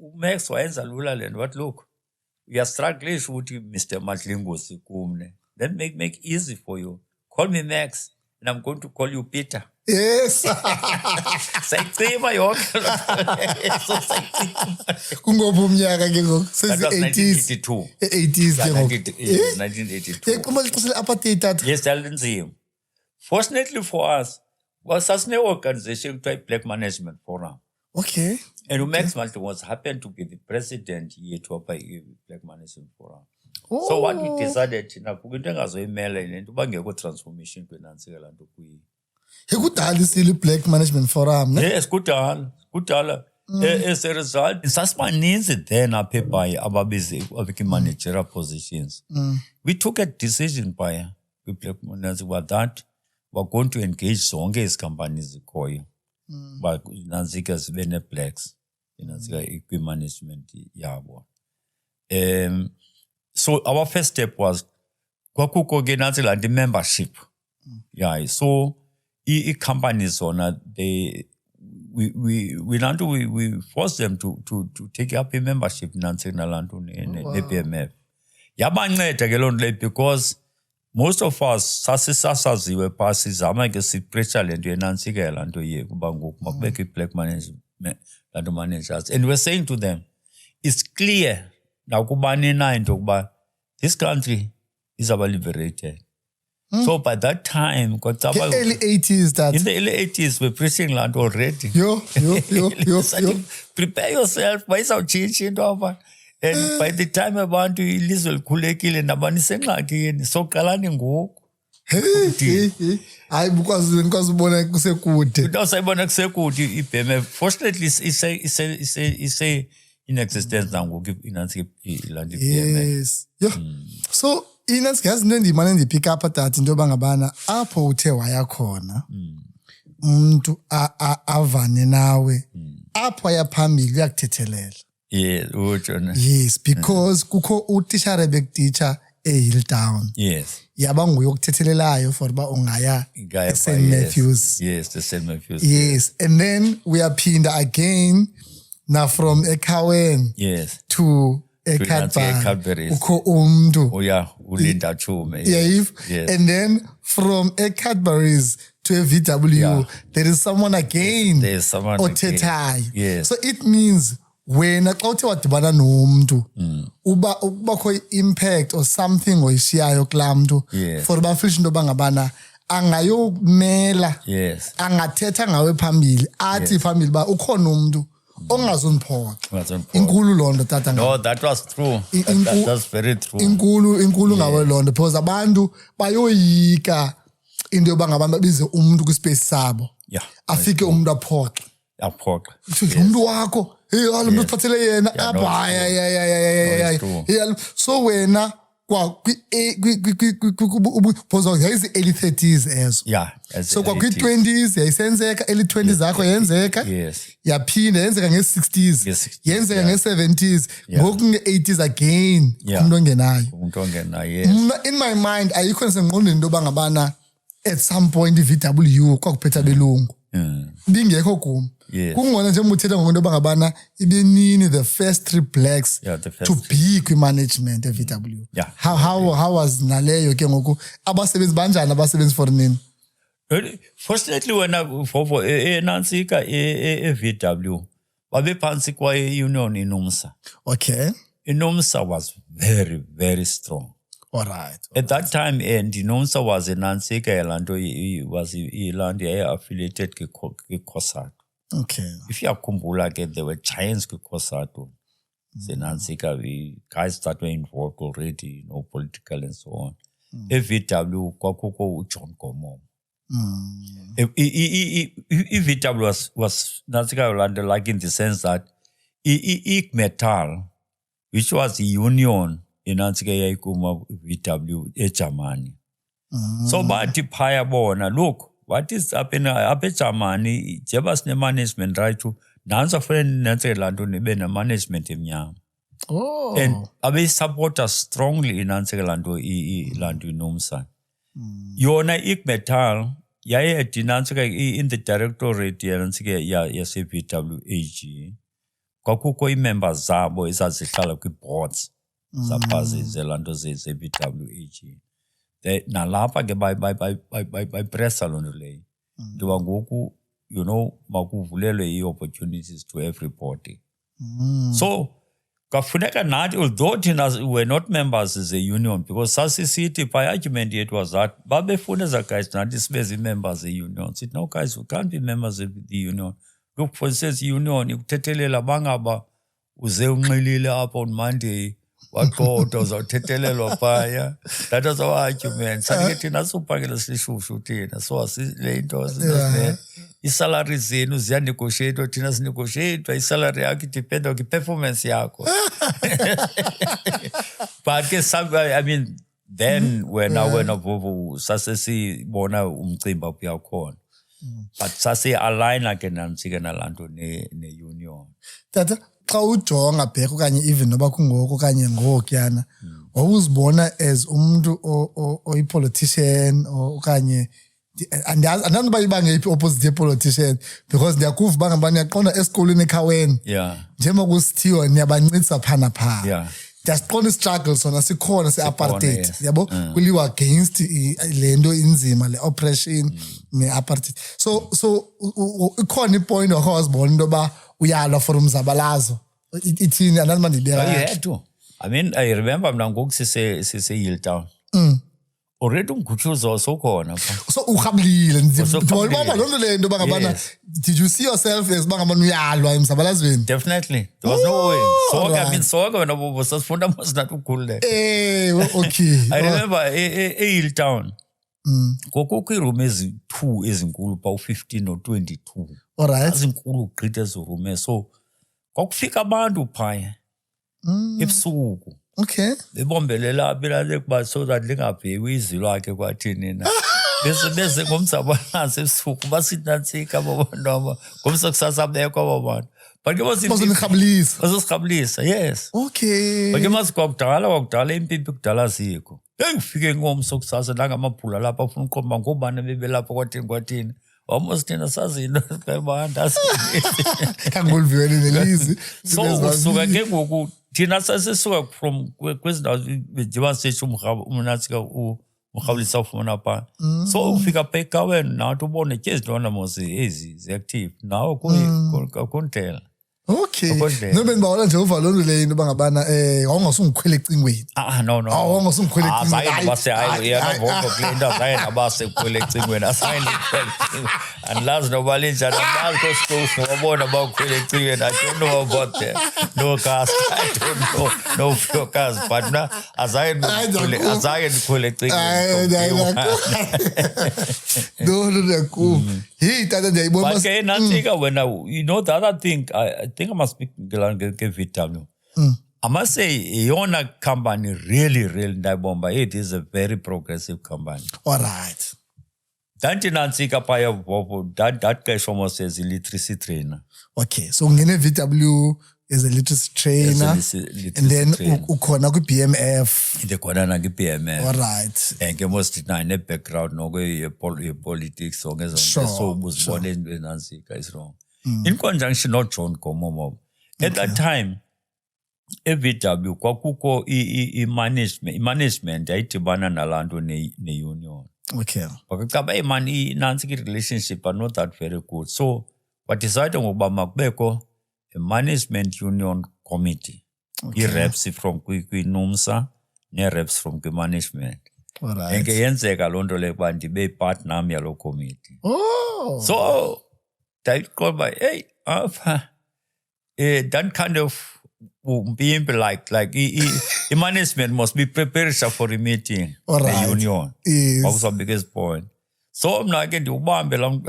uMax wayenza lula lento what look we are struggling ukuthi Mr. Madlungozi kumne. Then make easy for you. Call me Max and I'm going to call you Peter. Yes. Sayicima yonke. Kungophi umnyaka ke ngoku? That was 1982. 80s ke ngoku. 1982. Kuma lixesha le-apartheid tata. Yes, Dalinzima. Fortunately for us, was a organization called Black Management Forum. Okay. And Umax Malta was happened to be the president here to Black Management Forum. Oh. So what we decided, into bangekho transformation kwenantsika lanto kuyi. Kudala isile Black Management Forum, ne? Yes, kudala. As a result, sasibaninzi then apha eBhayi ababizi managerial positions. We took a decision by Black Management that we're going to engage zonke ezi companies zikhoyo. But nantsika zibe ne-blacks. Nantsika management yabo. So our first step was kwakukho ke nansi lanti membership. Yeah, so companies zona we forced them to take up a membership nansi nalantu ne-BMF. Yabanceda ke lonto le because most of us sasisasaziwe phaa sizama ke sipressure lento yenantsika lanto ye kuba ngoku makubekho i-black management lanto managers and we're saying to them it's clear now kubani na into kuba this country is about liberated. So by that time, early 80s that. In the early 80s, we're preaching land already. Yo. Prepare yourself. And by the time abantu ilizwe likhulekile nabani sengxakini so qalani ngoku. Hayi because ubona kusekude. Because sayibona kusekude iBMF. Fortunately is in existence nangoku inansi iland iBMF. Yes. Yo. So inansi yazi nendimane ndipick up that into bangabana apho uthe waya khona. Umuntu avane nawe. Apho ayaphambili uyakuthethelela. Yes, yes, because kukho utishare bekuticha eHilltown. Yes. Yaba nguye okuthethelelayo for ba ungaya St. Matthews. Yes, the St. Matthews. Yes, and then we are pinned again now from eKhaweni. Yes. To eCadbury. Ukho umntu. Oh yeah, uLinda Chume. Yes. And then from eCadbury's to a VW, there is someone again. There is someone again. Yes. So it means wena xa uthe wadibana nomntu ubakho impact or something oyishiyayo kulaa mntu for bafilishe into bangabana angayomela angathetha ngawe phambili athi phambili ba ukhona umntu ongazoniphoxa inkulu loo nto tata. No, that was true. That's very true. Inkulu ngawe loo nto because abantu bayoyika into yoba ngabantu babize umntu kwispace sabo afike umntu aphoxe umntu wakho lo mntu siphathele yena so wena yayizi-early 30s ezo so kwakwi-20s yayisenzeka early 20s zakho yenzeka yaphinda yenzeka nge-60s yenzeka nge-70s ngoku nge-80s again umntu ongenayo mna in my mind ayikho nesengqondweni into yoba ngabana at some point i-VW kwakuphetha belungu bingekho kum kungona nje muthetha ngento bangabana ibenini the first 3 blacks to be kwi-management e-VW. How was naleyo ke ngoku abasebenzi banjani abasebenzi for nini? Fortunately wena Vovo enantsika e-VW babephantsi kwaye-union iNUMSA. Okay. iNUMSA was very, very strong. All right. At that time, and iNUMSA was enantsika elanto was iland affiliated kwiCOSATU. Okay. If you are there were giants kwiCOSATU. Senantsika, guys that were involved already, political and so on. VW kwakukho uJohn Gomom. VW was Nansika like in the sense that Metal, which was the union in Nansika Yaikuma VW Germany. So bathi phaya bona look what is happening apha eGermany jeba sine-management right nanso fanele nenze laa nto nibe ne-management emnyama. And abe-supporter strongly inantsika laa nto iNUMSA. Yona iGmetal yaye dinantsika in the directorate yanantsika yase-VWAG. Kwakukho ii-members zabo ezazihlala kwi-boards zaphazi zelaa nto ze-VWAG. Nalapha ke bayipressa loo nto leyo. Ntoba ngoku, makuvulelwe ii-opportunities to everybody. So, kafuneka nathi, although thina were not members as a union, because sasisithi by argument yethu was that babefuna eza guys nathi sibe zii-members ze-union. Sithi, no guys, we can't be members of the union. Look, for instance, union ikuthethelela bangaba uze unxilile apha on Monday waqoda uzawuthethelelwa phaya. That was our argument. Sanike thina siuphangela silishushu thina. So le into i-salary zenu ziyanegotiatwa, thina sinegotiatwa i-salary yakho idependa kwi-performance yakho. But ke I mean, then wena Vovo sasesibona umcimbi apho khona. But sase-aligna ke nantsika nalaa nto ne-union. Tata, xa ujonga back okanye even noba kungoko okanye ngokuyana, wawuzibona as umuntu oyi-politician okanye andazi uba ibangephi opposite ye-politician, because ndiyakuva uba ngaba niyaqonda esikolweni ekhaweni njengoba kusithiwa niyabancitisa phaa naphaa. Ndiyasiqonda i-struggle sona sikhona se-apartheid, yabo kuliwa against le nto inzima, le oppression ne-apartheid. So ikhona ipoint wakho wazibona into yoba uyalwa for umzabalazo. Ithini andazi uba ndibeka. You had to. I mean, I remember mna ngoku sise-Hilltown. Already umgutyuzo ukhona. So urhabulile ndibona loo nto le nto uba ngabana, did you see yourself as uba ngabana uyalwa emzabalazweni? Definitely. There was no way. Sonke wena bobo sasifunda mos nathi ukhululeka. Okay. I remember eHilltown. Kwakukho iiroom ezi-2 ezinkulu phaa u-15 no-22. Alright. Ezinkulu ugqitha ezo room. So kwakufika abantu phaya ebusuku. Okay. Bebombelela abelale kuba so that lingabhewi izwi lakhe kwathini na. Bese ngomzabalazo ebusuku basithi nantsika abo bantu aba. Ngomso kusasa bekho abo bantu. But ke bazosirhabulisa, yes. Okay. But ke kwakudala iimpipi kudala zikho. Ufike ngomso kusasa nangamaphula lapha afuna uqomba ngobani bebelapha kwathini. Almost thina sazi into kabantu kangoliviweni nelizwi. So usuka ke ngoku thina sasisuka from kwezindawo njengoba sisho umnatsika urhabulisa ufumana phaa. So ufika phaa ekaweni nathi ubone ke ezintwana mos ezi zi-active nawe kundlela. Okay. Nobe ndibawona nje uva loo nto leyo into uba ngabana wawungasungikhwela ecingweni. No. Wawungasungikhwela ecingweni. Yanavoko kule nto azaye nabasekukhwela ecingweni. Andilazi noba linjani. Andilazi kosikhofu wabona bakhwela ecingweni. I don't know about them. No cast. I don't know. No focus. But na azaye ndikhwela ecingweni. No, ndiyakuva. Hey, tata ndiyayibona. But ke nantsika wena, the other thing, I think I must speak ke-VW. I must say, yona company really ndayibomba. It is a very progressive company. All right. Danti nantsika phaya Vovo, that guy almost as a literacy trainer. Okay, so ungene VW as a literacy trainer, and then ukhona kwi-BMF. Ndikhona nakwi-BMF. All right. And ke most ne-background noko ye-politics sonke zonke, so uzibone into enantsika is wrong. In conjunction not John Komomo. At that time, eVW kwakukho i-management yayidibana nalaa nto ne-union. Okay. Bakacaba imani inantsika i-relationship are not that very good. So badecide ngokuba makubekho a management union committee. I-reps from kwi-NUMSA ne-reps from kwi-management. Alright. Enke yenzeka loo nto leyo kuba ndibe part nam yaloo committee. Oh. So ndayiqonda hey, that kind of being like management must be prepared for a meeting. All right. The union. Yes. That was the biggest point. So mna ke ndiubambe la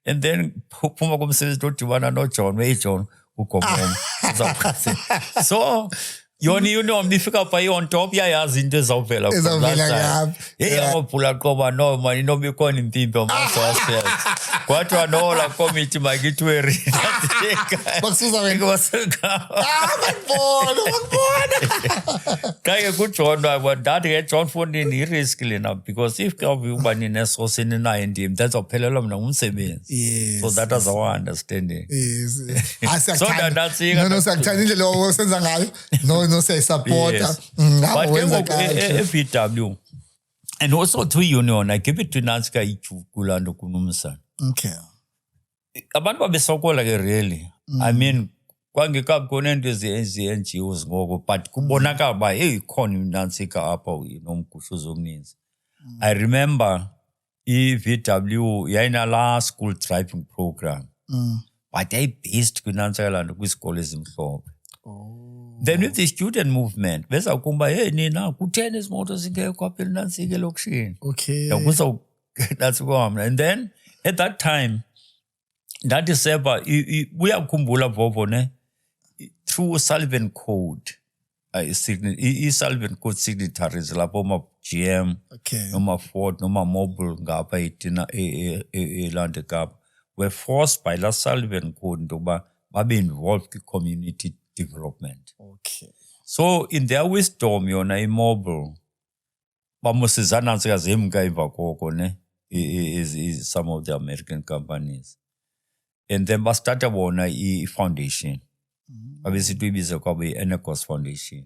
and then phuma komsebenzi ndodibana noJohn, John uGomom. So yona i-union ifika pha on top yayazi into ezawuvela amabhula qoba no mani inoba ikhona impimpi amasoaspect kwathiwa no la committee makithiwe kake kuJohn ndathi ke John Fontaine i-risk lena because if uba ninesource ninayo ndim ndazawuphelelwa mna ngumsebenzi so that was our understanding so ndatsika siyakuthanda indlela osenza ngayo no siyayisupporta but e-VW and also to union I give it to Nantsika ijukulando kunumsana okay abantu babesokola ke really I mean kwangekakho nento ezi-NGOs ngoko but kubonakala uba hey ikhona iNantsika apha nomgushuzo omninzi I remember i-VW yayinala school driving program but yayibased kwiNantsika land kwisikolo ezimhlophe then with the student movement besa kumba hey nina ku10 izimoto zingekho apha eNantsika elokishini okay that's what and then at that time ndathi seba uyakhumbula Bobo ne through Sullivan Code i-Sullivan Code signatories lapho ma GM noma Ford noma Mobil ngapha idina eLand Kapa were forced by la Sullivan Code ndoba babe involved in community development. Okay. So in their wisdom yona iMobil bamusizana Nantsika zemka emva koko ne is some of the American companies. And then bastarta bona i-foundation. Babesithi ibiza kwabo i-Enercos Foundation.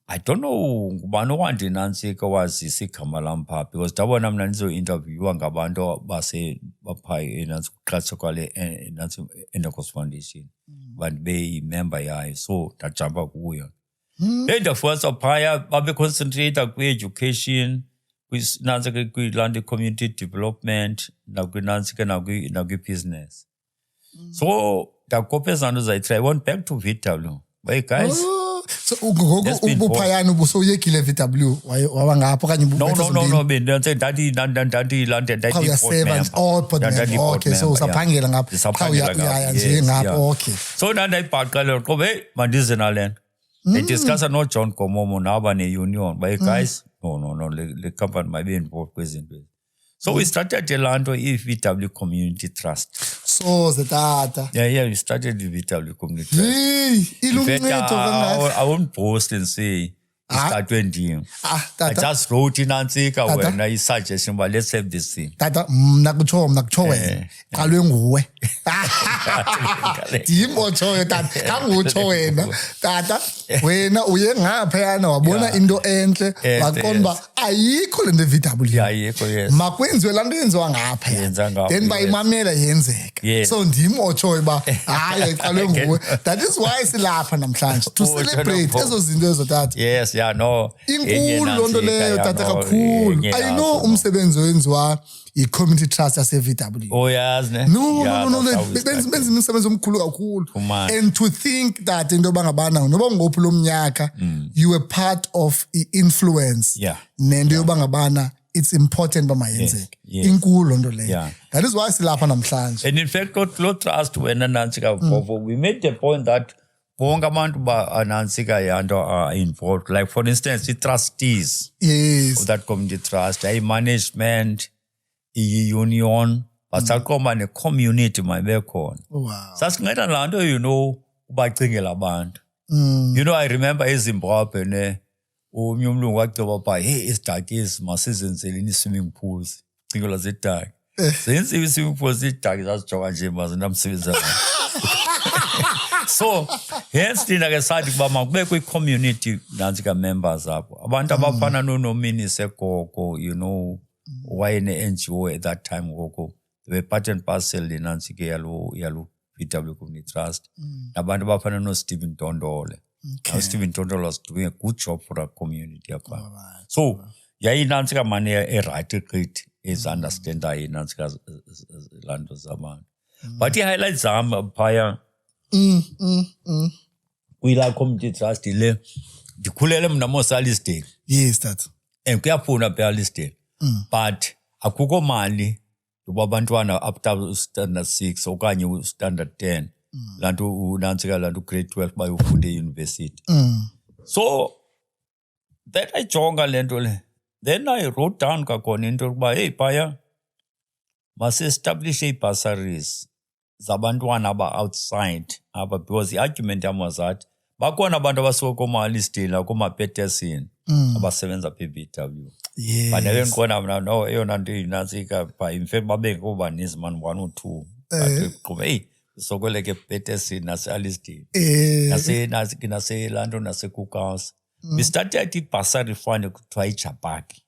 I don't know ngubani owandi eNantsika wazisa igama lam phaa because ndabona mna ndizo-interviewa ngabantu baphaa eNantsika kuqatsha kwale Enercos Foundation. Bantu beyimember yayo so ndajampa kuyo. Ndafundisa phaya babeconcentrata kwi-education, kwi-Nantsika kwi-Land Community Development, nakwi-Nantsika nakwi-business. So ndakopezana uzayitry. I went back to VW. Hey guys. So ngoku ubuphayana ubusoyekile VW wawangapho kanye No bendenze ndadi okay so usaphangela ngapho cha nje ngapho okay so ndayibhaqela qobe hey mandize nalena discussa no John Komomo naba ne-union but guys no le company mayibe involved kwezinto so we started elanto i-VW Community Trust. So tata. Yeah, we started the VW Community Trust. I won't boast and say startwe ndim. I just wrote in Nantsika when I suggestion but let's have this thing. Tata mna kutsho wena. Qalwe nguwe. Ndimotsho tata. Kangutsho wena. Tata wena uye ngapha yana wabona into enhle waqonda ayikho lento VW. Ayikho yes. Makwenziwe lanto yenziwa ngapha. Then bayimamela yenzeka. So ndimotsho ba hayi qalwe nguwe. That is why silapha namhlanje to celebrate ezo zinto ezo tata. Yes, yeah, no. Inkulu lonto leyo tata kakhulu. I know umsebenzi wenziwa i-community trust yase-VW. Oh yes, ne? No. Benza umsebenzi omkhulu kakhulu. And to think that into bangabana noba ngophi lo mnyaka you were part of influence. Nento yobangabana it's important bamayenzeke. Inkulu lonto leyo. That is why silapha namhlanje. And in fact lo trust wena Nantsika we made the point that bonke abantu Nantsika yanto are involved. Like for instance, the trustees of that community trust, management, i-union, basaqoma ne-community mayibekhona. Wow. Sasinceda laa nto, ubacingela abantu. I remember eZimbabwe ne omnye umlungu waceba phaa, hey, isidakisi masizenzeleni ii-swimming pools. Cingelwa zidaki. Zenziwe ii-swimming pools zidaki zazijonga nje mazinamsebenzi. So hence thina ke sathi kuba makubekho i-community Nantsika members apho abantu abafana noNomini Sekoko wayene-NGO at that time ngoko they were part and parcel leNantsika yalo VW Community Trust nabantu abafana noStephen Tondole. Now Stephen Tondole was doing a good job for our community apha. So yayiNantsika mane e-right gqithi is-understanda iNantsika lanto zabantu but i-highlights zam phaya kuyila community trust le ndikhulele mna moSalisdale. Yes that. And kuyafuna phela Lisdale. But akukho mali yoba abantwana after standard 6 okanye standard 10 lanto unantsika lanto grade 12 bayofunde university. So that I jonga lento le. Then I wrote down kakona into yokuba hey phaya must establish bursaries zabantwana outside aba, because the argument yam was that bakhona abantu abasuka koma-Alisdale koma-Peterson abasebenza phe-VW. Yes. But then khona no eyona nto inantsika pha in fact babengobaninzi man 1 or 2 but hey sokoleke Peterson nase-Alisdale naselanto nase-Cookhouse. We started i-bursary fund ekuthiwa iJapaki.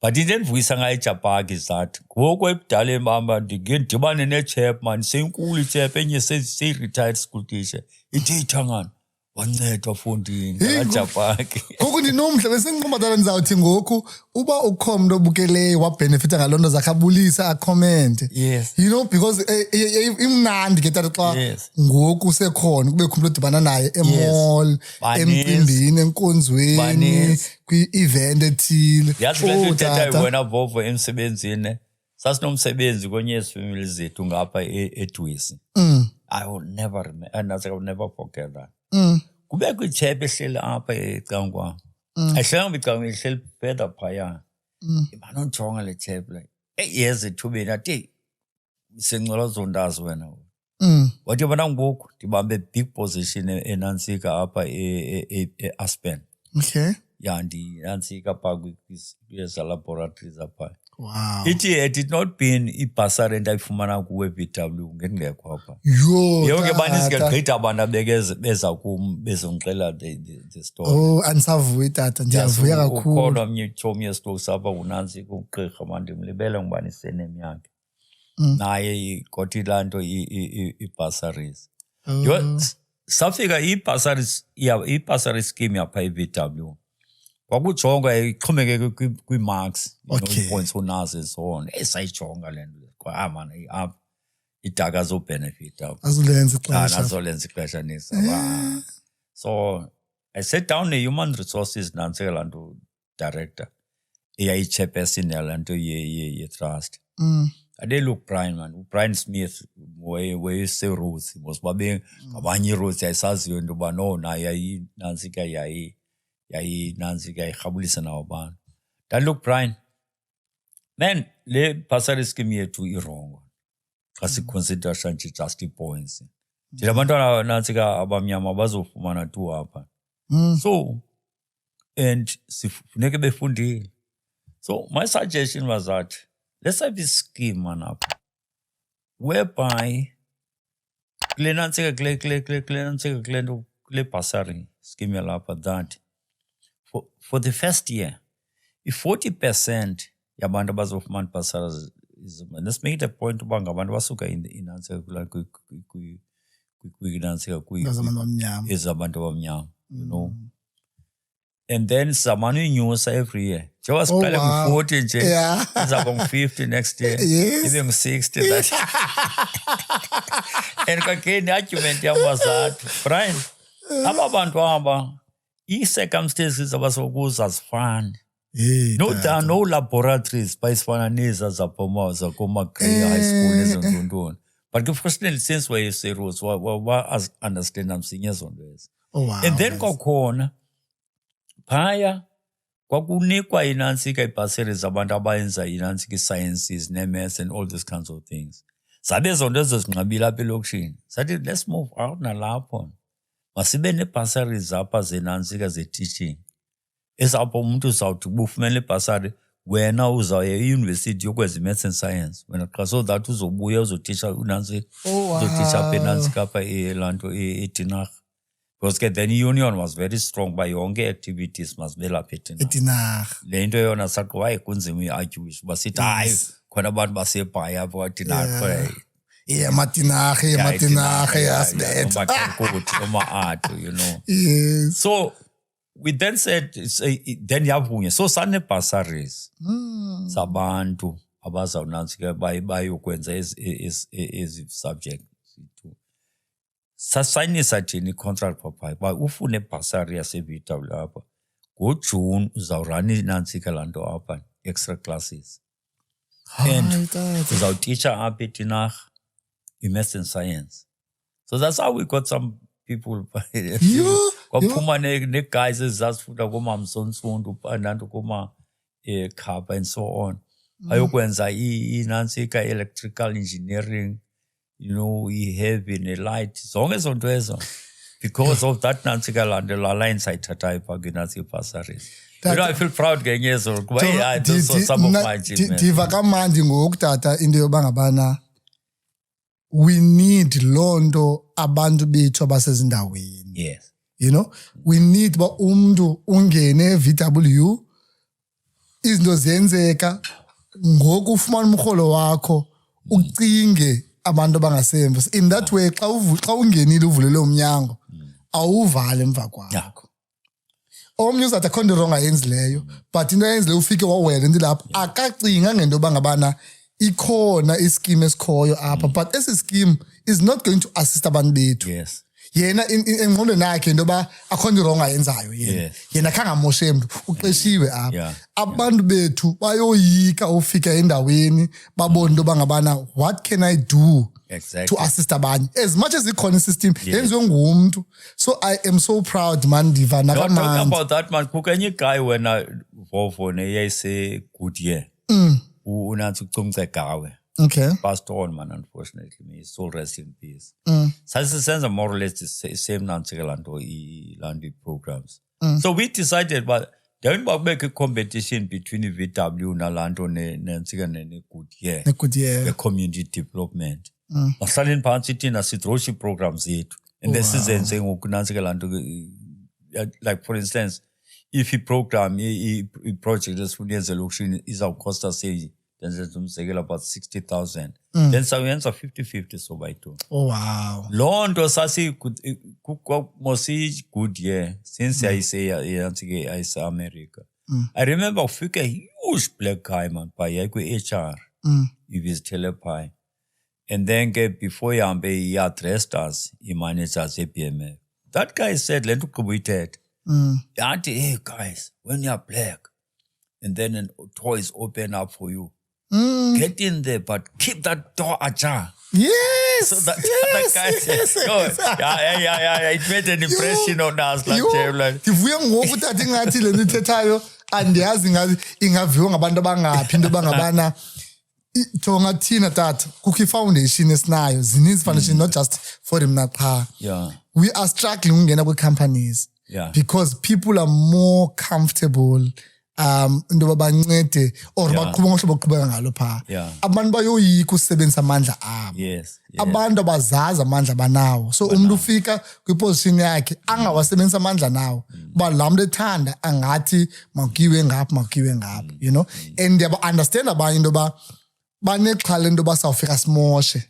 But indendivuyisa ngayo iJapaki is that ngoku ebudaleni bam ndike ndidibane ne-chapman seyinkulu ichap enye seyi-retired school teacher ithe ithangana wancedwa fondini kaJapaki. Ngoku ndinomdla besengiqombadala ndizawuthi ngoku uba ukho mntu obukeleyo wabhenefitha ngaloo nto zakhe abulisa akhomente. Yes. You know, because imnandi ke tata xa ngoku usekhona kubekho umntu odibana naye emall, emcimbini, enkonzweni, kwi-event ethile. Yazi le nto ithethayo wena Vovo emsebenzini sasinomsebenzi kwenye family zethu ngapha eDwesi. I will never remember, and I will never forget that. Kubekho ichap ehleli apha eCangwa. Ayihlelanga iCangwa, ihleli further phaya. Imanojonga le chap le. Yes ethubeni athi sengcola zondazi wena. Wathi bona ngoku ndibambe big position enantsika apha eAspen. Okay. Yeah, ndinantsika pha kweza laboratories apha. Wow. It did not been ibhasari endayifumana kuwe VW ngendingekho apha. Yonke baninzi ke gqitha abantu abeza kum bezongixela the story. Oh, andisavuyi tata, ndiyavuya kakhulu. Ukhona omnye utshomi yesitosi apha unantsika ugqirha manje ndimlibele ngubani isenem yakhe. Naye got ilaa nto i-bursaries. Safika i-bursary scheme yapha i-VW. Kwakujonga ixhomekeke kwi-marks, points onazo and so on. Esayijonga le nto man idaka azobhenefitha. Azolenza ixesha. Azolenza ixesha nisa. So I sat down ne-human resources nantsika laa nto director eyayi-chairperson yalaa nto ye-trust. Ade look Brian man, Brian Smith wayese-Rhodes mos babe ngabanye i-Rhodes yayisaziyo into yoba no naye nantsika nantsika yayirhabulisa nawo abantu. Look Brian, man le bursary scheme yethu irongo xa siconsider nje just i-points. Nje abantwana nantsika abamnyama bazofumana 2 apha. So and sifuneke befundile. So my suggestion was that let's have this scheme man up whereby kule bursary scheme yalapha that for the first year, if 40% yabantu abazofumana bursary, let's make it a point uba ngabantu basuka inantsika ezabantu abamnyama, you know. And then sizamane uyinyusa every year. Njengoba siqale ngu-40 nje, izawuba ngu-50 next year, ibe ngu-60 that. And again, i-argument yam was that, Brian, aba bantu aba, ii-circumstances abasokuzo azifani. No, there are no laboratories bayisifana neza zakoma-Grey High School ezenzontoni. But ke-professional sense wayeseros wa-understanda msinya ezo nto ezo. And then kwakhona phaya kwakunikwa inantsika ibhasari zabantu abayenza inantsika i-sciences ne-maths and all these kinds of things. Zabe ezo nto ezo zinqabile apha elokishini. Sathi let's move out nalapho. Masibe nee-bursaries apha zenantsika ze-teaching. Esapho umuntu uzawuthi ubufumene ibhasari wena uzawuya eyunivesithi yokwenza i-maths and science. Wena xa so that uzobuya uzotisha unantsika uzotisha apha enantsika apha laa nto eDinarha. Because then i-union was very strong by yonke activities masibe lapha eDinarha. Le nto yona saqwa hayi kunzima uyi-arguisha uba sithi hayi khona abantu basebhaya apha kwaDinarha. Madinarha yasibetha. Oma-art, you know. Yes. So we then said, then yavunywa. So sane-bursaries zabantu abazawunantsika bayokwenza ezi subject. Sasayinisa thina i-contract paphaya uba ufune ibhasari yase-VW apha ngoJuni uzawurana inantsika laa nto apha extra classes and uzawutitsha apha eDinarha in maths and science. So that's how we got some people. You? Ne-guys ezazifunda koma-Msonsundu nanto koma-Khaba and so on. Ayokwenza nansi ka-electrical engineering, i-heavy ne-light. Zonke ezo nto ezo. Because of that nansi kalandela line sayithathayo phaki nansi i-bursaries. I feel proud ngenye ezo. Some of my achievements. Ndiva kamandi ngoku tata into yoba ngabana we need loo nto abantu bethu abasezindaweni. Yes. We need ba umntu ungene VW izinto ziyenzeka ngoku ufumana umrholo wakho ucinge abantu abangasemva. In that way xa ungenile uvulele umnyango awuvale emva kwakho. Omnye uzathi akho nto wrong ayenzileyo but into ayenzileyo ufike wawela into lapho akacinga ngento yoba ngabana ikhona ischeme esikhoyo apha but esi scheme is not going to assist abantu bethu. Yes. Yena engqondweni yakhe into yoba akho nto wrong ayenzayo yena khangamoshe mntu uqeshiwe apha. Abantu bethu bayoyika ufika endaweni babone into yoba ngabana what can I do to assist abanye as much as ikhona isystem yenziwe ngumntu. So I am so proud man ndiva nakamandi. Talking about that man kukho enye guy wena Vovo yayise-Goodyear unansi uCumce Gawe. Okay. Passed on, man, unfortunately. May his soul rest in peace. Sasisenza more or less the same nansi lanto i programs. So we decided, but don't make a competition between VW nalanto ne Goodyear. The community development. Masalin phansi thina sidroshi programs yethu. And this is saying nansi lanto, like for instance, if a program a project esifunyenze lokushini izawucosta say about 60,000. Then sawenza 50-50 so by two. Oh wow. Loo nto mosi Goodyear since ayise America. I remember ufike a huge black guy man paya kwi-HR. Ivizithele paya. And then before he addressed us, he managed us BMF. That guy said, "Let us committed. Auntie, hey guys, when you're black, and then toys open up for you. Get in there, but keep that door ajar." Yes. So that guy said, yeah. It made an impression on us. Ndivuya ngoku tata ingathi le nto ithethayo andiyazi ingaviwa ngabantu abangaphi into bangabana jonga thina tata kukho i-foundation esinayo zininzi foundation not just for mna qha. We are struggling ungena kwi-companies because people are more comfortable into babancede or baqhubeka ngohlobo oqhubeka ngalo phaa. Abantu bayoyika usebenzisa amandla abo. Abantu abazazi amandla abanawo. So umuntu ufika kwiposition yakhe angawasebenzisa amandla nawo. Ba laa mntu ethanda angathi makiwe ngapha, And ndiyaba-understand abanye into yoba banexhala into yoba sawufika simoshe.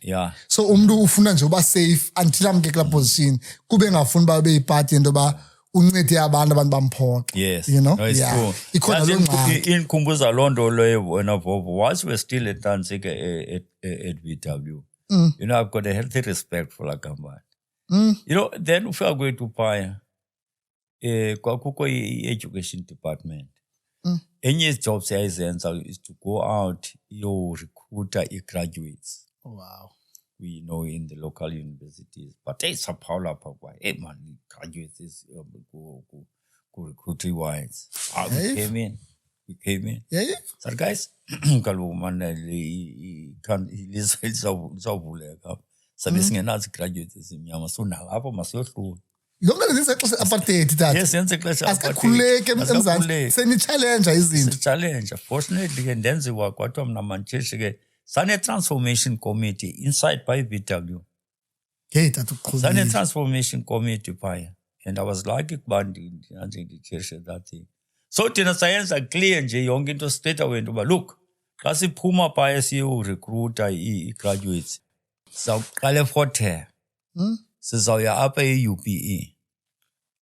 So umuntu ufuna nje uba safe until amke kulaa position kube ngafuni uba beyipati into yoba uncede abantu bamphoxe. Yes. It's true. Ikhona loo ngxaki. Inkumbuza loo nto leyo wena Vovo, once we're still at Danzig at VW, I've got a healthy respect for la company. Then ufika kwethu phaya kwakukho i-education department. Enye jobs yayizenza is to go out recruiter i-graduates. Oh, wow. We know in the local universities, but it's a power papa. Hey man, graduates is go recruiting wise. We came in. Yeah. So guys, kalu man kan izawuvuleka. Sabe singenazi graduates esimnyama so nalapho masiyohlula. Yonke lezi xesha apartheid tata. Yes, yenze xesha apartheid. Asikhuleke emzantsi. Seni challenge izinto. Challenge. Fortunately ke ndenziwa kwathiwa mna mantsheshi ke Sane Transformation Committee inside by VW. Sane Transformation Committee by, and I was lucky to that thing. So thina sayenza clear nje yonke into straight away into look, xa siphuma phaya siyo-recruiter i-graduates, sizawuqala Fort Hare, sizawuya apha e-UPE.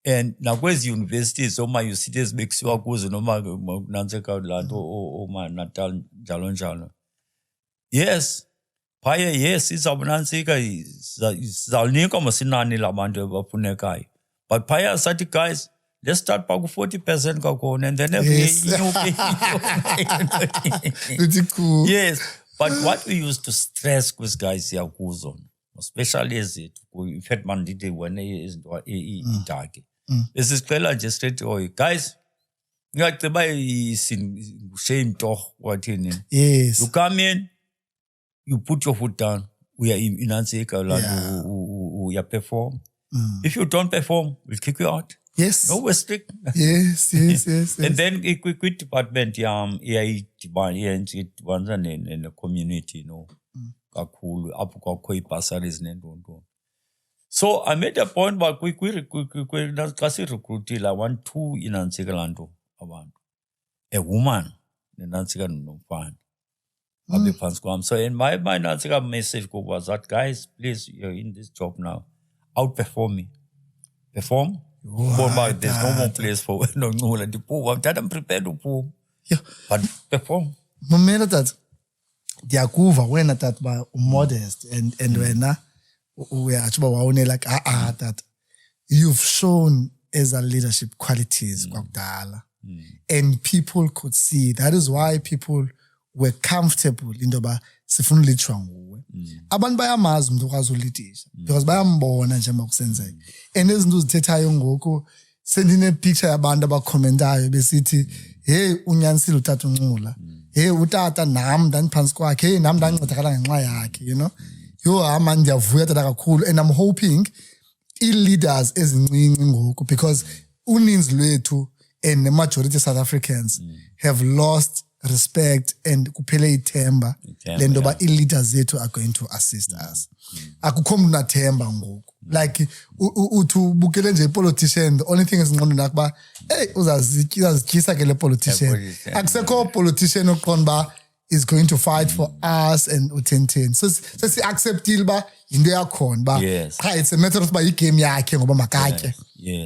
And nakwezi universities oma-UCT ezibekisiwa kuzo noma nantseka laa nto oma-Natal njalo. Yes, phaya yes, izawunantsika sizawunika masinani labantu abafunekayo. But phaya sathi guys, let's start back 40% kakhona and then every Pretty cool. Yes, but what we used to stress with guys yakuzo especially ezethu in fact mandithi wena izinto idaki besicela nje straight guys ngiyacela shame torh wathini Yes. you come in you put your foot down uya inansika uya perform if you don't perform we'll kick you out. Yes. No, we're strict. Yes. And then quick department iyadibana ne community kakhulu apho kwakho ibasaries nento. So I made a point ba xa sirecruitile I want two inantsika lanto abantu. A woman nenantsika nomfana. Abe phansi kwam. So in my nantsika message was that guys please you're in this job now. Outperform me. Perform. But there's no more place for no the poor. I'm prepared to pull. Yeah. But perform. Mamela that ndiyakuva wena that ba modest and wena uyatsho wawune like that you've shown as a leadership qualities kwakudala and people could see that is why people were comfortable into ba sifuna ulithwa nguwe abantu bayamazi umuntu okwazi ulidisha because bayambona nje makusenzeka and izinto uzithethayo ngoku sendine picture yabantu abakhomentayo besithi hey unyanisile utata uNcula hey utata nami ndaniphansi kwakhe hey nami ndancedakala ngenxa yakhe you know hama ndiyavuya tata kakhulu and I'm hoping i-leaders ezincinci ngoku because uninzi lwethu and the majority of South Africans have lost respect and kuphele ithemba lento ba i-leaders zethu are going to assist us. Akukho mntu unathemba ngoku. Like uthu bukele nje politician the only thing esingqondweni nakuba hey uzazityisa ke le politician. Akusekho politician oqonda ba is going to fight for us and u1010. So si acceptile ba into yakhona ba cha it's a matter of ba igame yakhe ngoba makatye.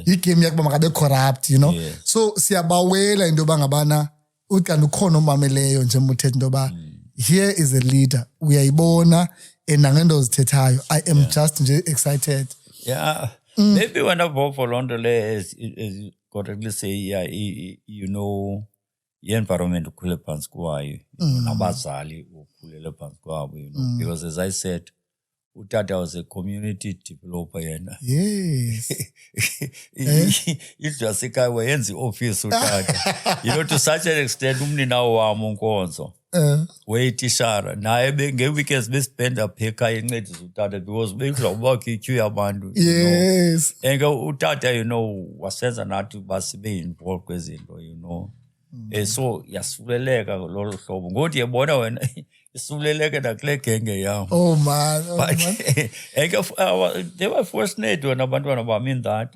Igame yakhe ba makabe corrupt you know. So siyabawela into ba ngabana ukanti ukhona omameleyo nje muthethe into ba here is a leader uyayibona enangento ozithethayo I am just nje excited. Maybe when I vote for Londole as correctly say you know i-environment ukhule phansi kwayo nabazali ukhulele phansi kwabo you know because as I said utata was a community developer yena. Yes. Ijasika wayenza ioffice utata. You know to such an extent umnina wami uNkonzo. Wayitishara naye ngeweekends bespenda pheka encedisa utata because bekuzawubakho iqueue yabantu. Yes. And utata you know wasenza nathi basibe involved kwezinto you know. So yasuleleka lolu hlobo ngothi yebona wena isuleleke nakule genge yami. Oh man. They were fortunate when abantwana bami in that.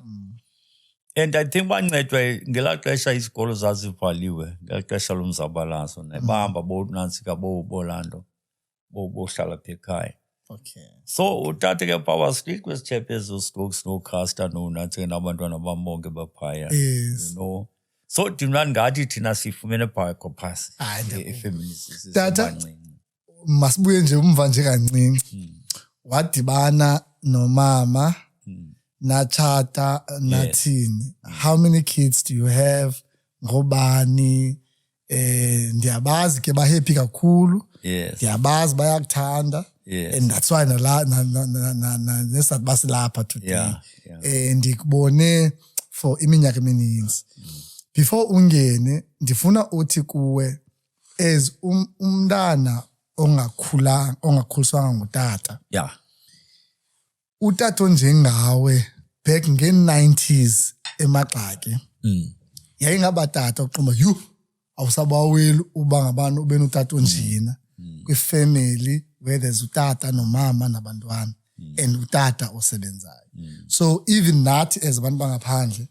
And I think bancedwe ngelaa xesha izikolo zazivaliwe ngelaa xesha lomzabalazo nebahamba bonantsika bolanto bohlala apha ekhaya. Okay. So utata ke pha was strict kwesichephe Stokes noCaster nonantsika nabantwana bam bonke baphaya. Yes. You know. So thina ngathi thina sifumene phasi efeminists tata masibuye nje umva nje kancinci wadibana nomama nachata nathini how many kids do you have ngobani ndiyabazi ke ba happy kakhulu ndiyabazi bayakuthanda and that's why nesat basilapha today ndikubone for iminyaka emininzi. Before ungene ndifuna uthi kuwe as umntana ongakhuliswanga ngutata. Utata onjengawe back nge-90s eMagxaki. Yayingabatata oqomba you awusabaweli uba ngabantu ube notata onjina kwifamily where there's utata nomama nabantwana and utata osebenzayo. So even nathi as abantu bangaphandle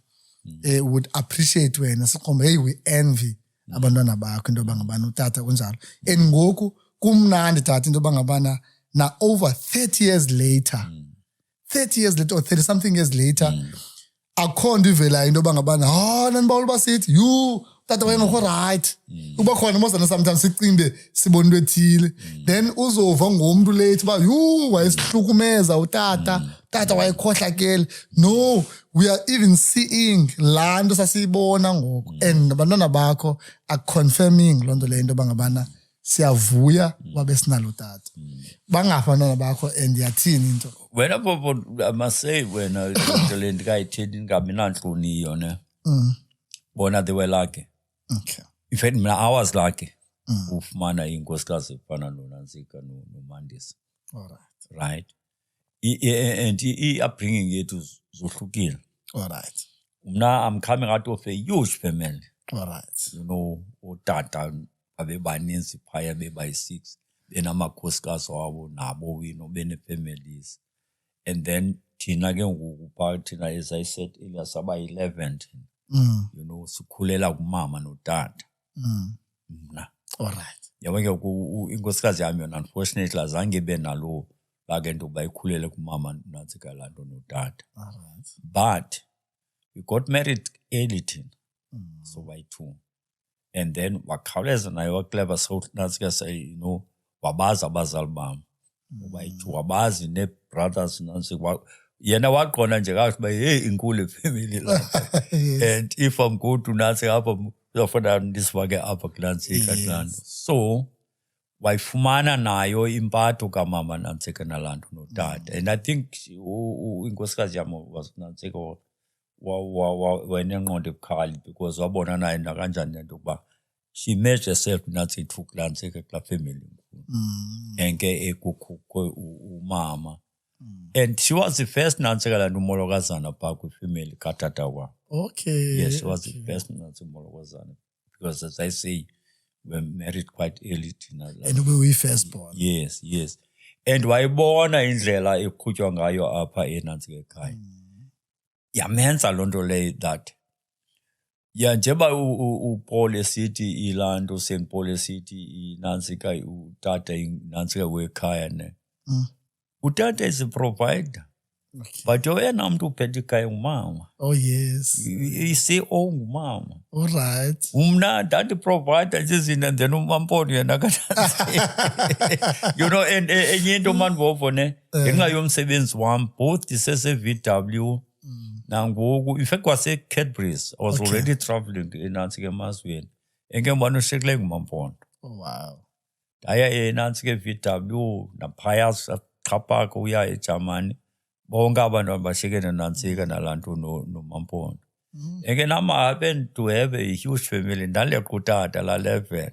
would appreciate wena siqomba hey we envy abantwana bakho into bangabana utata kunjalo and ngoku kumnandi tata into bangabana na over 30 years later 30 years later or 30 something years later akho nto ivelayo into bangabana nanibawula basithi you tata wayengekho right kuba khona mosana sometimes sicimbe sibona into ethile then uzova ngomntu late ba you wayesihlukumeza utata wayekhohlakele. No, we are even seeing lando sasiyibona ngoku and abantwana bakho are confirming loo nto le into bangabana siyavuya babe sinalo tata bangafana bakho and yathini into wena bobo I must say wena le ndikayithethi ngabi nantloni yona bona they were lucky. Okay. In fact I was lucky ufumana inkosikazi efana noNantsika noMandisa. All right. Right. And upbringing yethu zohlukile. All right. Mna I'm coming out of a huge family. All right. You know, utata abebaninzi phaya bebayi-6 benamakhosikazi wabo nabo bene-families. And then thina ke ngoku phaa thina as I said earlier saba-11 thina. You know, sikhulela kumama notata. Mna. All right. Yabona ke inkosikazi yami yona unfortunately azange benalo lake nto bayikhulele kumama Nantsika lanto notata. All right. But we got married early thina. So by-2. And then wakhawuleza naye wakleva so Nantsika say, you know, wabazi abazali bam. By-2 wabazi ne-brothers Nantsika. Yena waqonda nje kahle uba hey inkulu family lapha. And if I'm going to Nantsika apha uzofuna ndisifake apha kuNantsika kulanto. So wayifumana nayo impatho kamama Nantsika nalanto notata. And I think inkosikazi yami was Nantsika wenengqondo ebukhali because wabona naye nakanjani lento kuba she made herself nathi took Nantsika kula family enke ekukho umama. And she was the first Nantsika lanto umolokazana phaa kwi-family katata wa. Okay. Yes, she was the first Nantsika umolokazana because as I say we were married quite early thina. And we were first born. Yes, yes. And wayibona indlela eqhutywa ngayo apha eNantsika ekhaya. Yamenza loo nto leyo that njeba uPaul esithi ilanto St Paul esithi iNantsika utata iNantsika wekhaya ne utata is a provider. Okay. But oyena muntu uphethe ikhaya ngumama. Oh yes. i-CEO ngumama. All right. Umna dati provider izinto and then uMampolo yena you know and enye into manvovo ne ngenxa yomsebenzi wami both disese-VW nangoku in fact kwase-Cadbury's I was already traveling eNantsika emazweni engembona ushekile nguMampolo. Oh wow. Ndaya eNantsika e-VW naphaya saqhaphaka uya eJamani bonke abantu bashekene eNantsika nalanto noMampolo. Enge nama happened to have a huge family ndaleqa utata la 11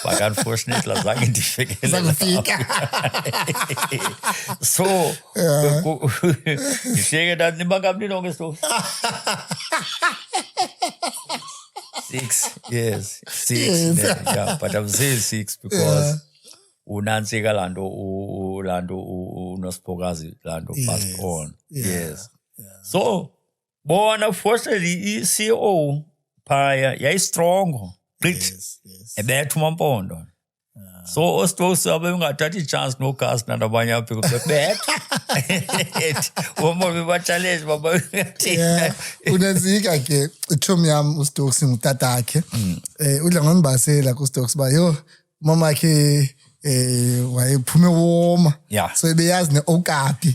but unfortunately azange ndifike so ndishiyeke ndathi nibangamni nonke so 6 yes 6 yeah but I'm saying 6 because uNantsika lanto uNosiphokazi lanto passed on. Yes. So bona fortunately i-CEO phaya yayi-strong Yes. ebetha uMampondo. So ostokes abengathatha i-chance nogasi nabanye apha bekubetha woma beba-challenge baba. uNantsika ke ithomi yami uStokes ngutata akhe udla ngonibasela kuStokes ba yo mama akhe wayephume woma so beyazi ne-okapi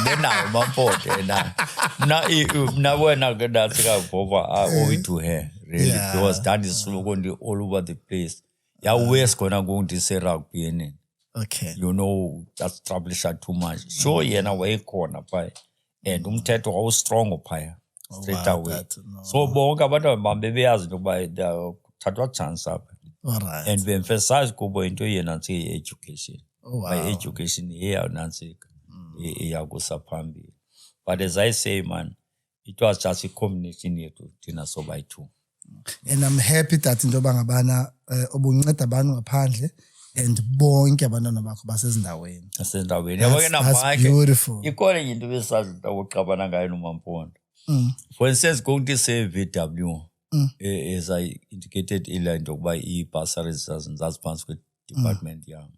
benayo uMampondo yena mna wena ke Nantsika bhova I owe it to her really because that is all over the place yawes khona ngondise-rugby yenini. Okay. You know just troublesha too much so yena wayekhona phaya and umthetho wawustrong phaya straight away so bonke abantu bam bebeyazi into yokuba thathwa chance apha. All right. And we emphasize kubo into yeNantsika i-education. Oh, wow. By education eyaNantsika eyakusa phambili. But as I say man, it was just a combination yethu thina sobayi-2. And I'm happy that into bangabana obunceda abantu ngaphandle and bonke abantwana bakho basezindaweni. Asendaweni. That's beautiful. Ikhona into besazi ukuxabana ngayo noMampondo. For instance, going to say VW. As I indicated earlier into yokuba ii-bursaries zaziphantsi kwe-department yam.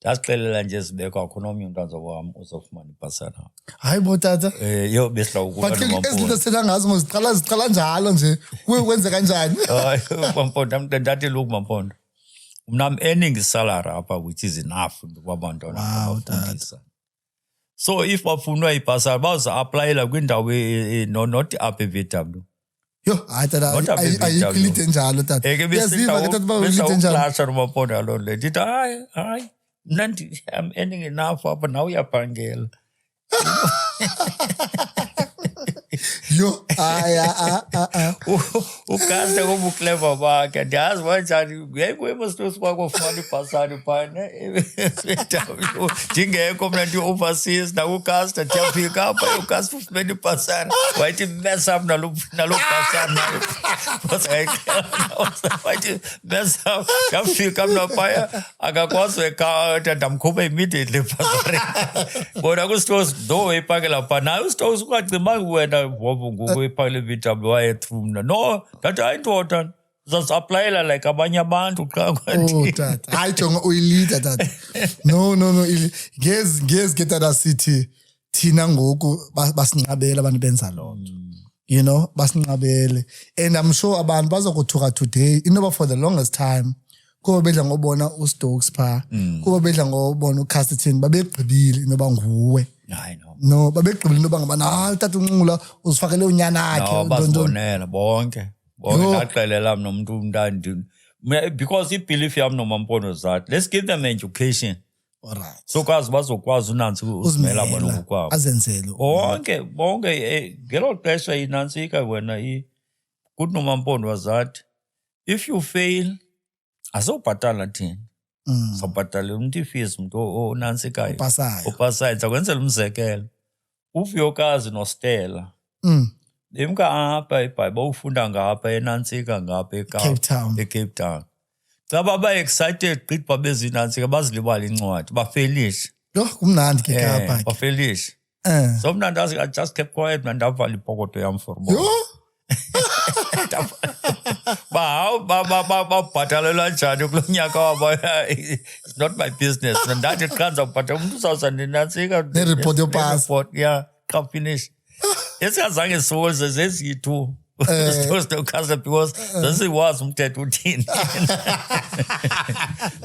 Ndasixelela nje sibekho akhona omnye umntwana wam uzofumana ibhasari. Hayi bo tata. Yo besila ukuba noMampondo. Ezinto sithetha ngazo ziqala njalo nje. Kuye kwenze kanjani? Mampondo ndathi look Mampondo. Mna I'm earning salary apha which is enough kwabantwana abafundisa. So if bafunwa ibhasari baza-aplayela kwindawo not apha e-VW. Yo, hayi tata, What a big ayikho interview. ilite njalo tata. Uyaziva ke tata uba ilite njalo. Besawuxhasha nomaphondo aloo nto. Ndithi hayi, mna I'm earning enough apha nawe uyaphangela. Yo, Ukaste kobuclever bakhe ndiyazi banjani ngekwemosto sikwakufumana ibhasari phana ndingekho mna ndi-overseas nakukaste ndiyafika apha ukaste ufumene ibhasari wayithi mess up nalo bhasari wayithi mess up ndiyafika mna phaya akakwazi wekata ndamkhupha immediately ibhasari bona kustos no ipakela pha naye ustos ungacimanga wena ngoku ipakele VW wayethrough mna no ndathi hayi ndoda uzazaplayela like abanye abantu xa tata hayi jonga uyilida tata no ngezi ke tata sithi thina ngoku basinqabele abantu benza loo nto you know basinqabele and I'm sure abantu bazokuthuka today inoba for the longest time kuba bedla ngobona uStokes pha kuba bedla ngobona uCasterton babegqibile inoba nguwe no babegqibile inoba ngabana hayi tata uNcula uzifakele unyana yakhe no basibonela bonke ndaxelela mna umuntu because ibelief yam noMampondo zathi let's give them education alright so kwazi bazokwazi uNantsika uzimela bona ngokwabo azenzele bonke ngelo xesha iNantsika wena kuthi noMampondo wazathi if you fail asobhatala thina sobhatalela umuntu ifees umuntu oNantsikayo upasayo zakwenzela umzekelo uVuyokazi noStella lemka apha eBhayibhile ufunda ngapha eNantsika ngapha eCape Town xa baba excited gqithi babezinantsika bazilibala incwadi bafelishe lo kumnandi ke kapha bafelishe so mna ndazi I just kept quiet mna ndavala ipokoto yam for yo babhatalelwa njani kulo nyaka wabo it's not my business ndathi qanza ubhatala umuntu uzawuza ndinantsika nereport yopasa yeah xa finish esingazange siwolze zeziyi-2 because zesiwazi umthetho uthini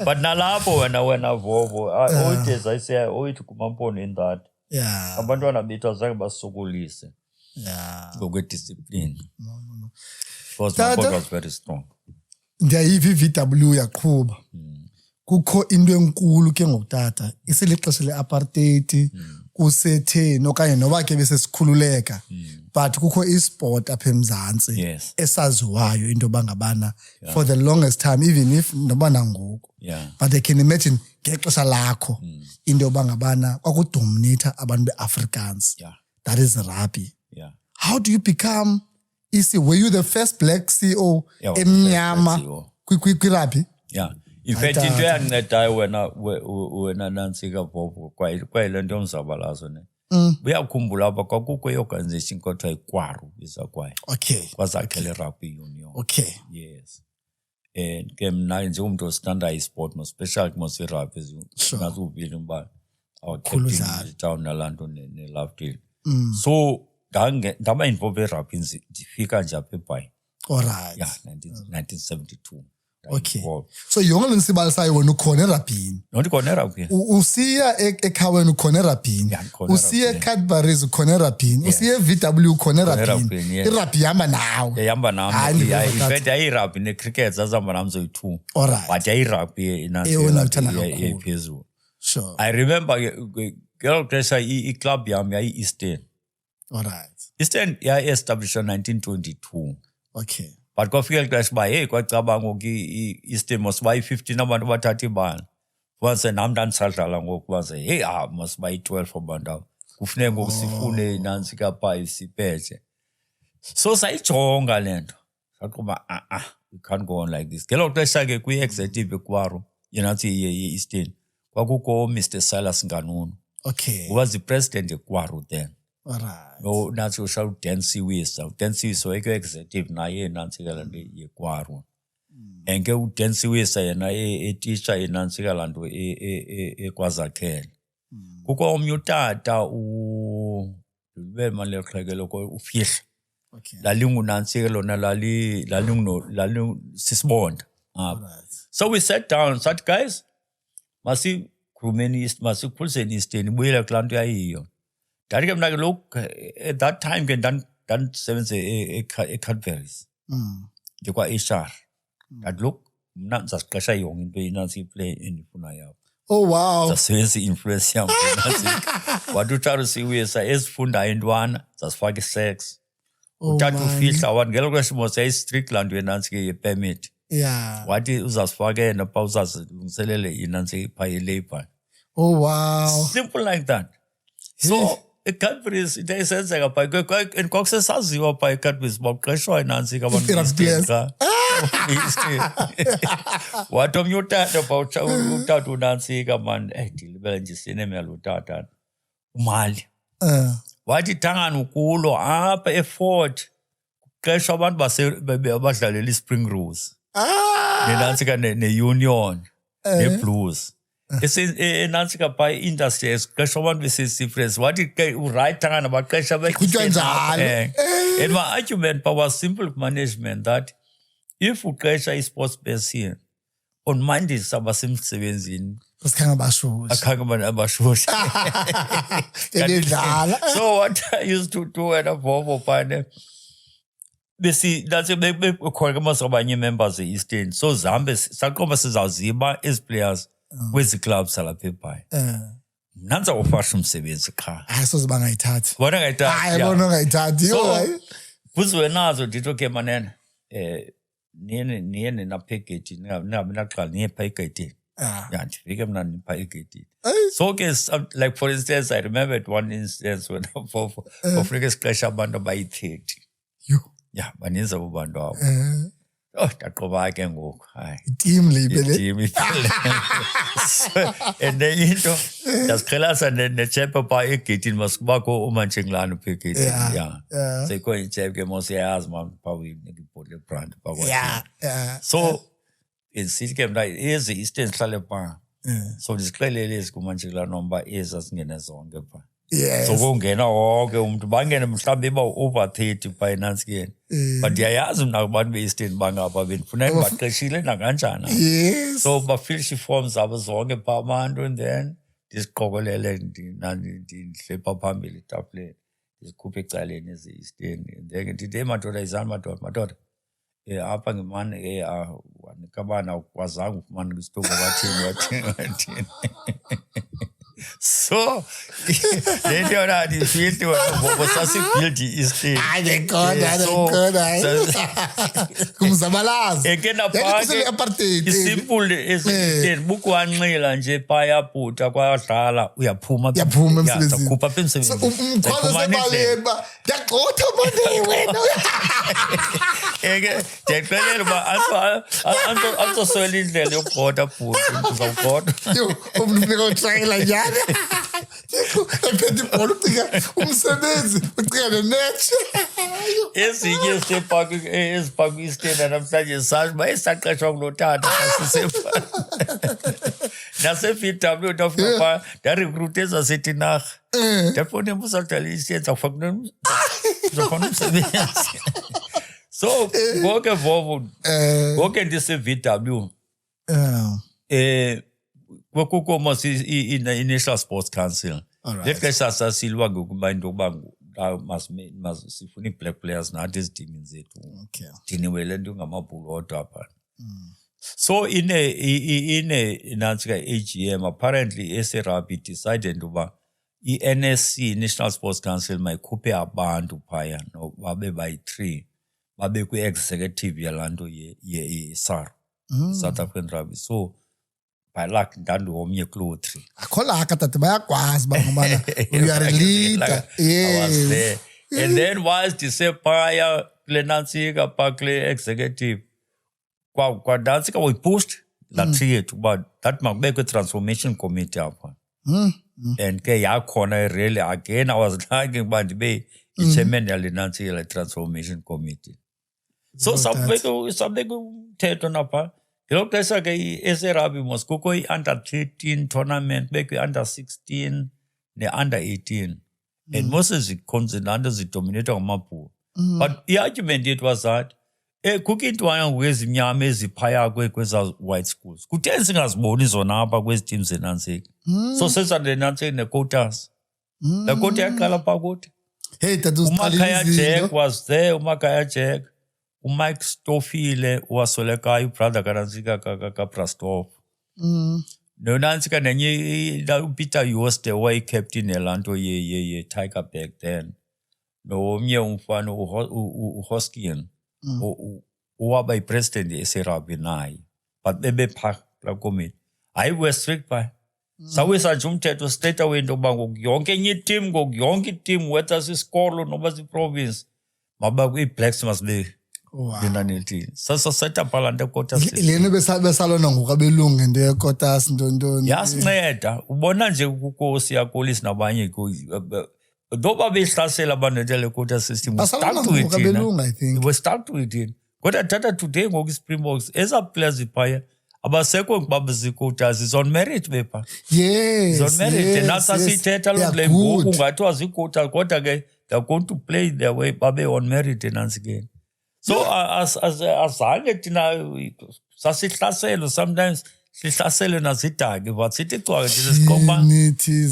but nalapho wena Vovo always I say oyithi kuMampondo in that abantwana bethu azange basisokolise ngokwediscipline because Mampondo was very strong. Ndiyayiva iVW yaqhuba kukho into enkulu ke ngokutata iselixesha leapartheid kusethe okanye noba ke besesikhululeka but kukho isport apha eMzantsi esaziwayo into bangabana for the longest time even if noba nangoku but I can imagine ngexesha lakho into bangabana kwakudominate abantu beAfrikaans that is rugby. How do you become were you the first black CEO emnyama kwi-rugby? In fact into eyandincedileyo wena Nantsika Vovo kwayile nto yomzabalazo ne uyakhumbula apha kwakukho i-organization kuthiwa yiKwaru izakwayo kwazakhela i-rugby union yes and ke mna njengomntu osithandayo isport especially mos i-rugby naziuvile uba awutown nalaa nto neLovedale so ndaba involve erugby ndifika nje apha eBhayi alright 1972 so yonke lentsibalisayo wena ukhona erabhini ndikhona erabhini usiya ekhaweni ukhona erabhini usiya eCadburys ukhona erabhini usiya eVW ukhona erabhini irabhi ihamba nawe ihamba nami ifethi ayirabhi necricket zazihamba nami zoyi-2 but ayirabhi ephezulu sure I remember ngelo xesha iclub yam yayi-Eastern Eastern yayi-established 1922 but kwafika ixesha uba heyi kwacaba ngoku i-Eastern mosiba yi-15 abantu bathatha ibala fumanise nam ndandisadlala ngoku baze heyi mosiba yi-12 abantu abo kufuneka ngoku sifune iNantsika phaa sipetshe so sayijonga le nto saqhuba we can't go on like this ngelo xesha ke kwi-executive eKwaru yenansi ye-Eastern kwakukho Mr. Silas Nganunu who was the president eKwaru then no nathi ushaya uDan Siwisa wayeke executive naye eNantsika la nto yeKwaru and ke uDan Siwisa yena etisha eNantsika la nto eKwazakhele kukho omnye utata ube mali xhekelo uFihla lalingunantsika lona sisibonda so we sat down said guys masikhulumeni masikhuliseni Eastern ibuyele kulaa nto yayiyo ndathi ke mna ke look at that time ke ndandisebenze eCadbury's ndikwa-HR ndathi look mna ndizasiqesha yonke into inantsika iplay endifunayo apho. Oh wow. Ndizasebenzisa i-influence yam nantsika wathi uCharles uyesa ezifundayo intwana zazifaka isex utata ufihla wathi ngelo xesha mos yayi-Strickland wenantsika yepermit wathi uzasifaka yena pha uzazilungiselele inantsika phaa yelabor. Oh wow. Simple like that. So eCadbury's into esenzeka phaa and kwakusesaziwa phaa eCadbury's baqeshwa inantsika abantu wathi omnye utata phaa utata unantsika mani ndilibele nje sineme lo tata umali wathi thangani ukulo apha eFort kuqeshwa abantu abadlalela iSpring Rose nenantsika ne-Union ne-Blues enantsika phaa i-industry esiqeshwa abantu besesifres wathi urayithi thangana baqesha and my argument phaa was simple management that if uqesha i-sports person on Mondays abasemsebenzini akhange abashusha. So what I used to do at a Volvo pane that's bekhona abanye members e-Eastern so zihambe saqomba sizawuziba ezi players kwezi clubs salapha eBhayi nanza ufasha umsebenzi qha soze bangayithathi bona ungayithathi kuziwe nazo ndithi okay manene niye napha egeyithini ningabi naqala niye phaa egeyithini ndifike mna niphaa egeyithini. So ke like for instance I remembered one instance when kufuneka siqesha abantu abayi-30 baninzi abo bantu abo ndaqoba ke ngoku hayi itim lipele and then into ndasiqhelasa nechepe phaa egeyithini masikubakho umantshenglana phaa egeyithini sekho ichepe ke mos yayazi ma phaa uyinika ibhotile brand phaa so isithi ke mna ezi Eastern sihlale phaa so ndizixelele ezi kumantshenglana uba ezi asingene zonke phaa. So kungena wonke umuntu bangene mhlawumbi over 30 phaa enantsikeni but ndiyayazi mna abantu be-Eastern bangapha bendifuna baqeshile nakanjani so bafilishe iifom zabo zonke phaa abantu and then ndiziqokolele ndihle phaa phambili etafuleni ndizikhuphe ecaleni ezi-Eastern and then ndithi madoda izani madoda apha ngimane kabana awukwazanga ufumana kwisitovu wathini so le nto yona ndifihli ngoba sasibhildi i-Eastern kumzabalazi isimple ezi-Eastern bukuwanxila nje phaa yabhuta kwadlala uyaphuma khupha apha emsebenzini umkhwaza sebaleni uba ndiyagxotha mane wena ndiyaqelela uba anzoswela indlela yokugxotha bhuti uzawugxotha umntu utrayela njani ephethe ibhola ucinga umsebenzi ucinga nenetshe ezinye eziphaa kwi-Eastern namhlanje sazi uba esaqeshwa kulo tata asisepha nase-VW ndafika phaa ndarekrutha ezasetinarha ndafona embusaldala i-Eastern uzawufuna umsebenzi so ngoke Volvo ngoke ndise-VW kukho mos i-National Sports Council lexesha sasilwa ngokuba into yokuba sifuna ii-black players nathi ezitimini zethu diniwele nto ngamabhulu odwa apha. So nantsika AGM apparently eserugby decided into yokuba i-NSC National Sports Council mayikhuphe abantu phaya babe bayi-3 babe kwi-executive yalaa nto ye-SAR South African Rugby. So by luck ndandiwomnye kuloo 3 akho laka tata bayakwazi bangobana you are a leader I was there and then whilst ndisephaya kule nantsika phaa kule executive kwanantsika wayipost laa 3 yethu uba that makubekho i-transformation committee apha and ke yakhona really again I was lucky uba ndibe i-chairman yale nantsika le transformation committee. So sabeka umthetho napha ngelo xesha ke i-SRugby mos kukho i-under 13 tournament bekho i-under 16 ne-under 18 and most ezikhonzinanto zidominatwa ngamabhulu but i-argument yethu was that kukho intwana ngokwezimnyama eziphaya kweza white schools kutheni singaziboni zona apha kwezi team zenantsika so senza le nantsika ne-quotas le quota yaqala phaa kuthi Hey, that was uMakhaya Jack was there, uMakhaya Jack. uMike Stofile wasweleka ubrother kaNantsika kaPrastov. noNantsika nenye uPeter Yoste wayecaptain elanto ye Tiger back then. Nomnye umfana uHoskian owaba yipresident eSerabi naye. But bebepha la komiti. Hayi we strict by. Sawisa nje umthetho straight away into yokuba yonke enye team yonke team whether sisikolo noba siprovince maba kwi-blacks must be binanethini. Set up laa nto eKotas. Lena besalona ngokabelungu ngento yeKotas ntontoni. Yasinceda. Ubona nje kukosi yakolisi nabanye noba behlasela abantu entele Kotas system. We stuck to it. Kodwa tata today ngoku iSpringboks eza players iphaya abasekho babezikotas is on merit paper. Yes. Is on merit. Nasa sithetha lo blame ngoku ngathiwa zikotas kodwa ke they're going to play their way babe on merit enantsikeni. So azange thina sasihlaselo sometimes sihlasele nazidaki but sithi cwaka sikomba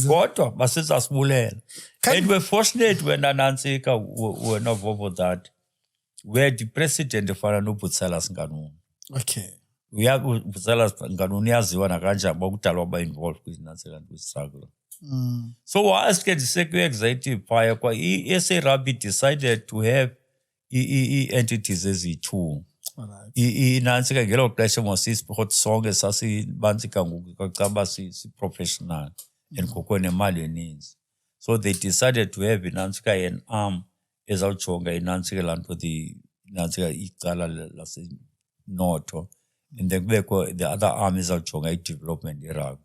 kodwa basizasibulela. And we're fortunate when Nantsika were not over that. Where the president efana noButsela Nganuni. Okay. We have Butsela Nganuni yaziwa nakanje abakudalwa ba involved kwiNantsika and struggle. So whilst ke the executive fire kwa SA Rugby decided to have entities ezi-2. iNantsika ngelo xesha mosisiphot sonke sasibantsika ngokucaba si-professional and kukho nemali eninzi. So they decided to have iNantsika an arm ezawujonga iNantsika lanto iNantsika icala laseNotho and then kubekho the other arm ezawujonga i-development yerugby.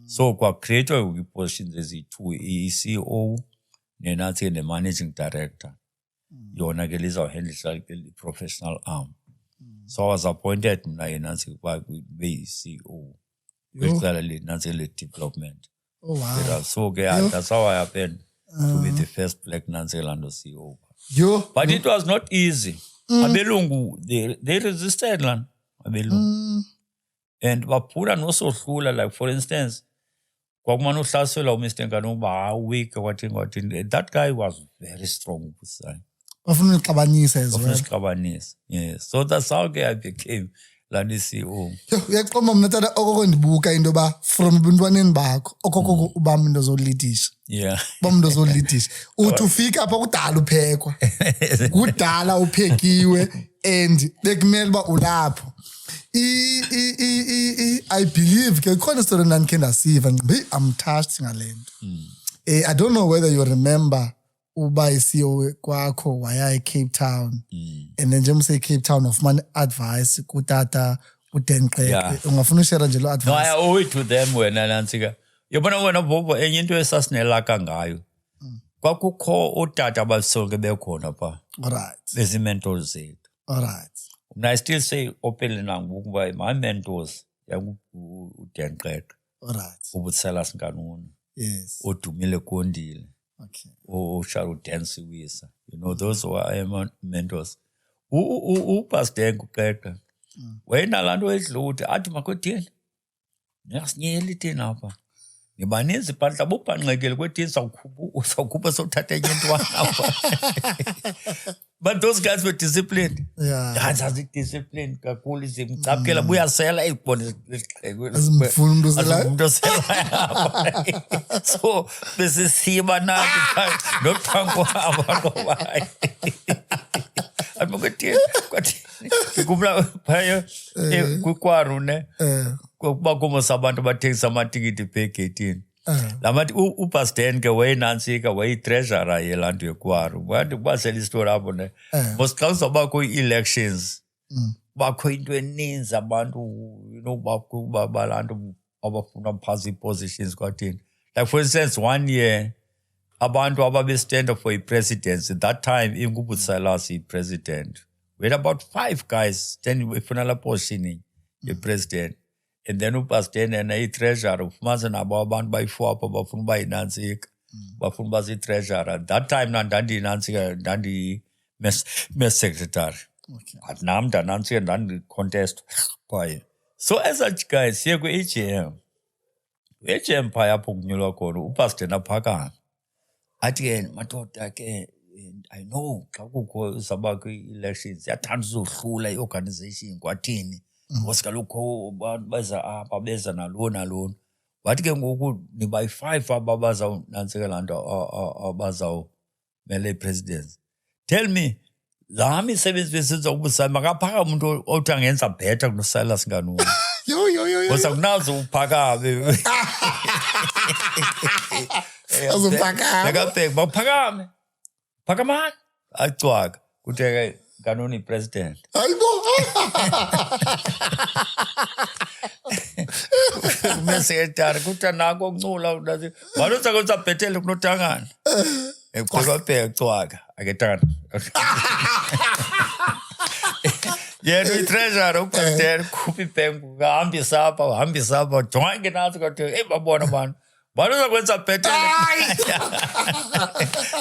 So kwacreatwa ii-positions ezi-2 i-CEO neNantsika ne-managing director. Yona ke lizawuhandlisha i-professional arm. So I was appointed mna iNantsika ukuba kube yi-CEO kwicala leNantsika le-development. Oh wow. So that's how I happened to be the first black Nantsika CEO. But it was not easy. Abelungu, they resisted land. Abelungu. And baphula nosohlula, like for instance, kwakumane uhlasela uMr Nganuni uba weak wathini. That guy was very strong. Bafuna uxabanisa as well. Yes. So that's how I became Landi CEO. Uyaqoma mna tata okoko ndibuka into ba from buntwaneni bakho okoko ubam into zolidisha. Yeah. Bam into zolidisha. Uthi ufika apha kudala uphekwa. Kudala uphekiwe and bekumele ba ulapho. I believe ke khona story nandikhe ndasiva ngibe I'm touched ngalento. I don't know whether you remember uba CEO kwakho waya eCape Town and then nje say Cape Town of man advice kutata uDenqeke ungafuna ushare nje lo advice. No, I owe it to them wena Nantsika. Yabona wena bobo enye into esasinelaka ngayo. Kwakukho utata abasonke bekhona pha. Alright. Bezi mentors zethu. Alright. I still say openly nangoku ukuba my mentors uDenqeke. Alright. uButsela Nganuni. Yes. Odumile Kondile. Okay. Sharu Dance Wisa. You know, those were my mentors. Pastor Nqeke. Wena lanto edluti athi makothini. Niyasinyela ithini apha. Nibaninzi phandla bobhanqekele kwethini sawukhupha sothatha enye intwana apha. But those guys were disciplined. Yeah. That's disciplined kakhulu izimcaphukela buyasela izibone lesigqeke. Azimfundo So besisiba nathi nothango abantu Amokothini kwathi ngikubula phaya kwiKwaru ne kuba komo sabantu bathengisa amatikiti ebhegethini. Lamathi uPastor ke wayeNantsika wayitreasurer yelanto yeKwaru. Wathi basela istory apho ne. Xa uzawubakho elections. Bakho into eninzi abantu you know balanto abafuna phasi positions kwathini. Like for instance one year abantu ababe stand up for i-presidency that time inguButsela president. We had about 5 guys standing ifuna la position ye-president. And then uPastor and i-treasurer ufumanise nabo abantu bayi-4 apho bafuna uba yiNantsika. Bafuna uba zii-treasurer. That time ndandiyinantsika ndandi-mess secretary. Okay. But nam ndanantsika ndandi-contest kwaye. So as such guys siye kwi-AGM. I-AGM phaya apho kunyulwa khona uPastor naphakame. athi ke madoda ke I know xa kukho zaba kwi-elections yathanda uzohlula i-organization kwathini because kaloku abantu beza apha beza nalona wathi ke ngoku niba yi-5 aba bazawunantsika laa nto abazawumele i-presidents. Tell me laa misebenzi besenza ubusami makaphakame umuntu othi angenza bhetha kunoSilas Nganongo. Because akunazo uphakame. Azupakame. Baphakame. Phakamani. Acwaka. Kuthe Nganongo i-president. Hayibo. Unesekretari kuthiwa nako ukuncula nathi. Maloza kwenza bhetele kunotangana. Epheka cwaka. Aketana. Yena i-treasurer upastor khupha ibhengu hambisa apha jonke nathi kwathi hey babona abantu baloza kwenza bhetele.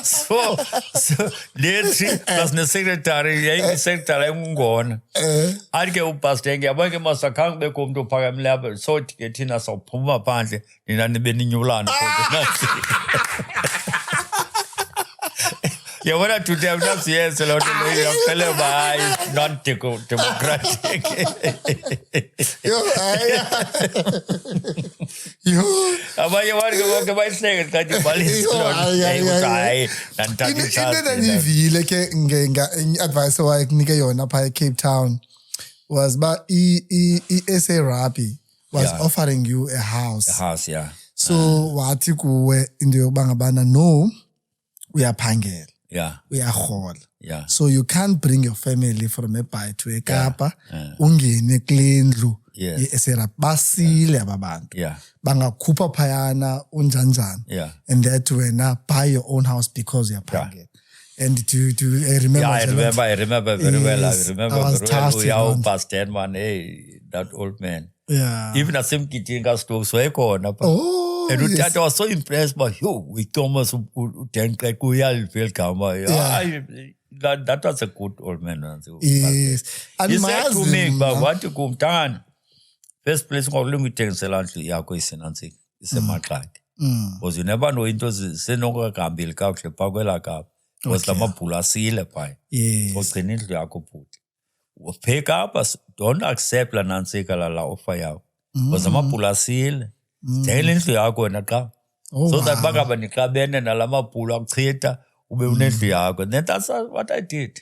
So lethi plus ne-secretary yayi-secretary engungona athi ke upastor ngiyabona ke masakhange bekho umuntu ophakamile apha sothi ke thina sawuphuma phandle nina nibe ninyulana yabona today I'm not yes a lot of fellow by not democratic. Abanye abantu ke bayihleke kanti Into ke advice owayikunike yona pha eCape Town was ba SA Rugby was offering you a house. A house, yeah. So wathi kuwe into yokuba ngabana no uyaphangela. Yeah. Uyarhola. Yeah. So you can't bring your family from eBay to eKapa ungene kulendlu yeSera basile ababantu. Yeah. Bangakhupha phayana unjanjani. Yeah. And that wena buy your own house because you're pregnant. And I remember. Yeah, I remember very well. I remember very well. Pastor man, hey, that old man. Yeah. Even as him kitinga stove so ekona. Oh. And yes. I was so impressed by we Thomas that was a good old man. Yes. He said to me, but what you come down, first place ngolungu tengiselantli yakho isenantsika isemaxaki. Because you never know into senokagambili kakuhle phakwela kapha. Because lamabhulu asile phaya. Yes. So gcina indlu yakho bhuti. Pick up, don't accept la nantsika la offer yakho. Because amabhulu asile. Tell indlu yakho wena xa. So that bangaba nixabene nalamabhulu akuchitha ube unendlu yakho. And that's what I did.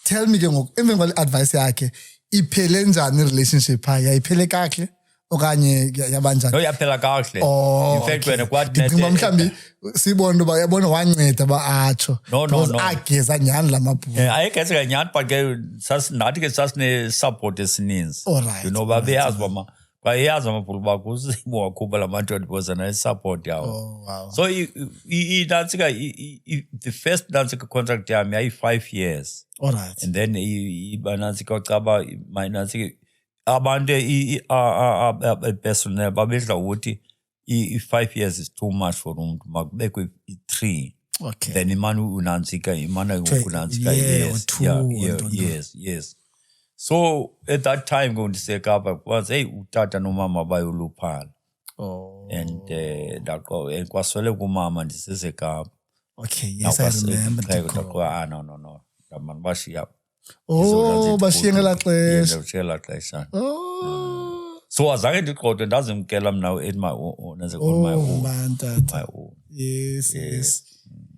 Tell me ke ngoku emveni kwale advice yakhe iphele njani relationship phaya yayiphele kahle okanye yabanjani? No yaphela kahle. In fact wena kwathi ndicinga mhlambi sibona uba yabona wanceda ba-atsho. No. Ageza nyhani la mabhulu. Ayegeza kanyhani but ke nathi ke sasine-support esininzi. You know babeyazi uba bayazi amabhulu bakho uSimo wakhupha la ma-20% ayi-support yawo. Oh, wow. So i-nantsika the first nantsika contract yami yayi-5 years. All right. And then ibanantsika wacaba my nantsika abantu personnel babedla ukuthi i-5 years is too much for umuntu makubekwe i-3. Okay. Then imane unantsika imane unantsika yes. So at that time going to say Kapa was hey utata nomama bayoluphala. Oh. And kwaswele kumama ndisese Kapa. Okay, yes I remember. No. Man bashiya. Oh, bashiya ngela xesha. Oh. So azange ndiqoqe ndazimkela mna in my own as on my own. Man, tata. Yes.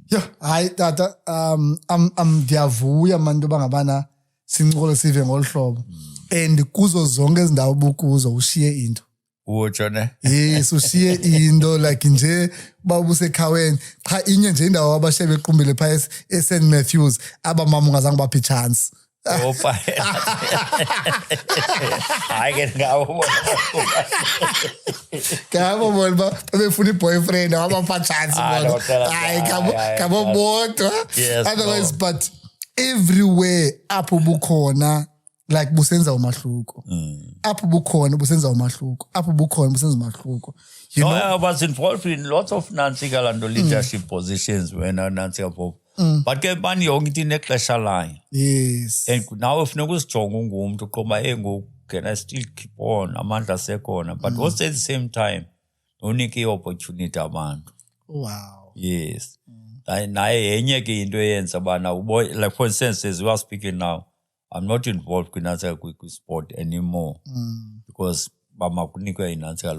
Yeah, hayi tata ndiyavuya manto bangabana sincole sive ngolhlobo and kuzo zonke izindawo bukuzo ushiye into. Utsho ne? Yes, ushiye into like nje babusekhaweni cha inye nje indawo abashiye bequmbile pha eSt Matthews abamama ungazange baphi chance. Opa. Hayi ke ngawo. Kabo bona befuna boyfriend abapha chance bona. Hayi kabo bodwa. Otherwise but everywhere apho bukhona like busenza umahluko. Apho bukhona busenza umahluko. Apho bukhona busenza umahluko. You know, I was involved in lots of nantsika and leadership positions when nantsika pop. But ke bani yonke into inexesha layo. Yes. And now if nokusijonga ungumntu qoba can I still keep on amandla sekhona but also at the same time unike opportunity abantu. Wow. Yes. naye yenye ke into eyenza bana like for instance as we are speaking now, I'm not involved with sport anymore because bamakunikwe inantsika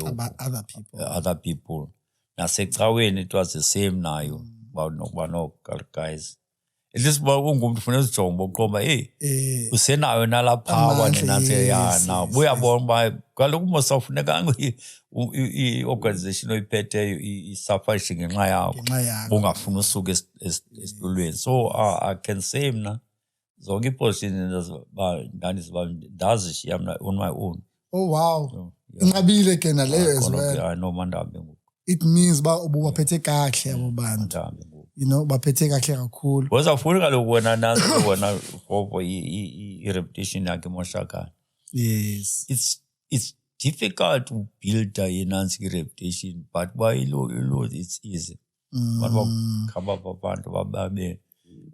other people. Nasecaweni it was the same nayo no guys. At least ungumntu funeka ujonge uqomba usenayo nalapha nenantsika ya now uyabona ba kaloku mosawufunekanga i-organization oyiphetheyo isafayishe ngenxa yakho ungafuni usuka esitulweni. So I can say mna zonke iipositions ndazishiya mna on my own. Oh wow. Inqabile ke naleyo as well. I know mandambe ngoku. It means ba ubaphethe kahle abo bantu. You know, baphethe kahle kakhulu. Wazafuna kaloku wena nansi wena for i-reputation yakhe moshakala. Yes. It's difficult to build a nansi reputation, but by law it's easy. Bakhaba abantu bababe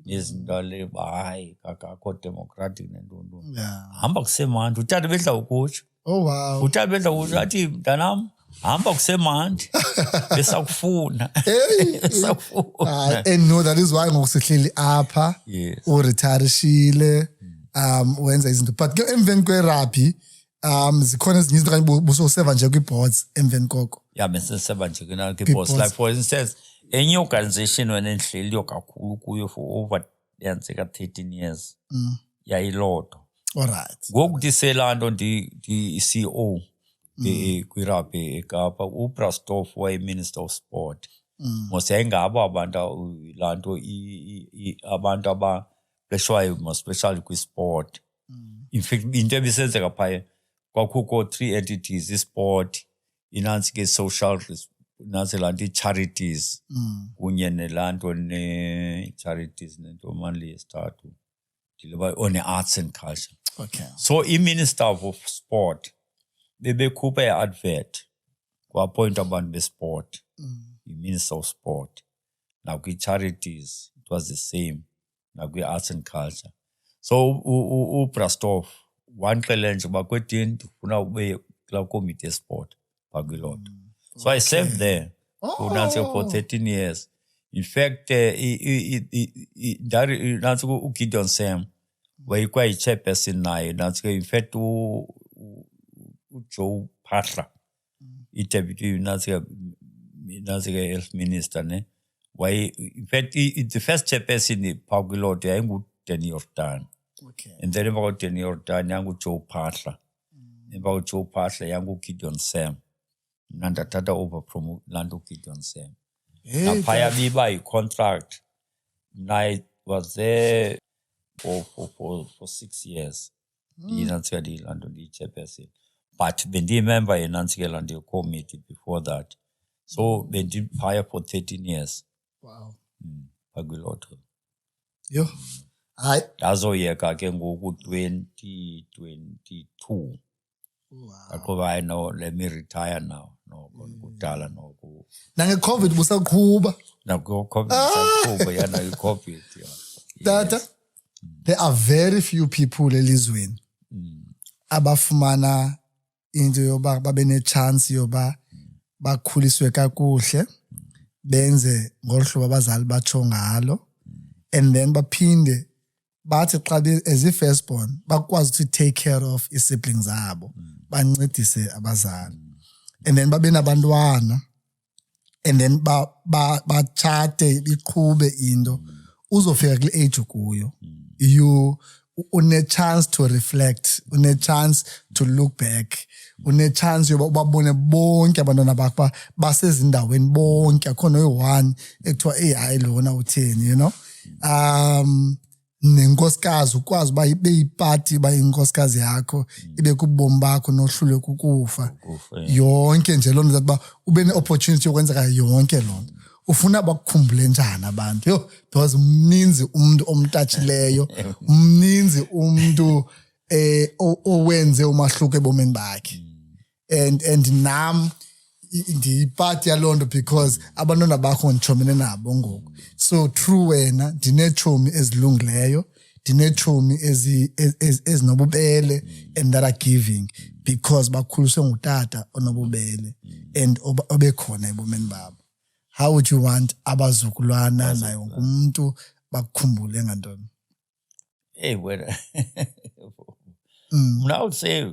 nezinto le hayi kakho democratic nento. Hamba kusemandi utata bedla ukutsho. Oh wow. Utata bedla ukutsho athi mntanam hamba kusemandi besakufuna. And no, that is why ngokusihleli apha uretireshile wenza izinto but ke emveni kwerugby zikhona ezinye izinto kanye busoseva nje kwi-boards emveni koko. Yeah, beseseva nje kwi-boards. Like for instance enye organization wena endihleliyo kakhulu kuyo for over yantsika 13 years yayilodwa. Alright. Ngoku ndisela nto ndi-CEO kwirugby eKapa uBrastoff waye-Minister of Sport. Mos yayingabo abantu laa nto abantu abaqeshwayo especially kwisport. In fact into ebisenzeka phaya kwakukho 3 entities, isport, inantsi ke social, nansi laa nto ii-charities kunye nelaa nto ne-charities nento mali yesithathu one-arts and culture. Okay. So i-Minister of Sport bebekhupha i-advert kwa-appoint abantu besport, i-Minister of Sport. Nakwi-charities it was the same, nakwi-arts and culture. So uBrastoff wanixelela nje uba kwedini ndifuna ube kulaa committee yesport phakwilodwa. So I served there for 13 years. In fact nansi uGideon Sam wayekwayi-chairperson naye nansi in fact uJoe Phaahla i-deputy nansi health minister ne in fact the first chairperson phakwilodwa yayinguDanny Jordaan. Okay. And then emva koDanny Jordaan yanguJoe Phaahla. Emva koJoe Phaahla yanguGideon Sam. Mna ndathatha over from laa nto uGideon Sam. Naphaya biba yi-contract. I was there for 6 years. Ndinantsika laa nto ndiyi-chairperson. But bendiyimember yenantsika laa nto committee before that. So bendiphaya for 13 years. Wow. Phakwilodwa. Yo. Hayi. Ndazoyeka ke ngoku 2022. Wow. Aqoba I know let me retire now. No kudala noko. Nange-COVID busaqhuba. Nange-COVID busaqhuba yana i-COVID. Tata, there are very few people elizweni abafumana into yoba babe ne-chance yoba bakhuliswe kakuhle benze ngolu hlobo abazali batsho ngalo and then baphinde bathi xa as i-first born bakwazi to take care of i-siblings zabo bancedise abazali and then babe nabantwana and then batshate iqhube into uzofika kule age kuyo you une-chance to reflect, une-chance to look back, une-chance yoba ubabone bonke abantwana bakho basezindaweni bonke akho noyi-one ekuthiwa hayi lona utheni, you know. Nenkosikazi ukwazi uba ibe yipati uba inkosikazi yakho ibe kubomi bakho nohlulwe kukufa yonke nje loo nto uba ube ne-opportunity yokwenzeka yonke loo nto. Ufuna bakukhumbule njani abantu yo because mninzi umuntu omtatshileyo mninzi umuntu owenze umahluko ebomini bakhe and nam ndiyipati yaloo nto because abantwana bakho ndijongene nabo ngoku. So true wena ndineetshomi ezilungileyo, ndineetshomi ezinobubele and that are giving because bakhuliswe ngutata onobubele and obekhona ebomini babo. how would you want abazukulwana nayo umuntu bakukhumbule ngantoni? Well, I would say,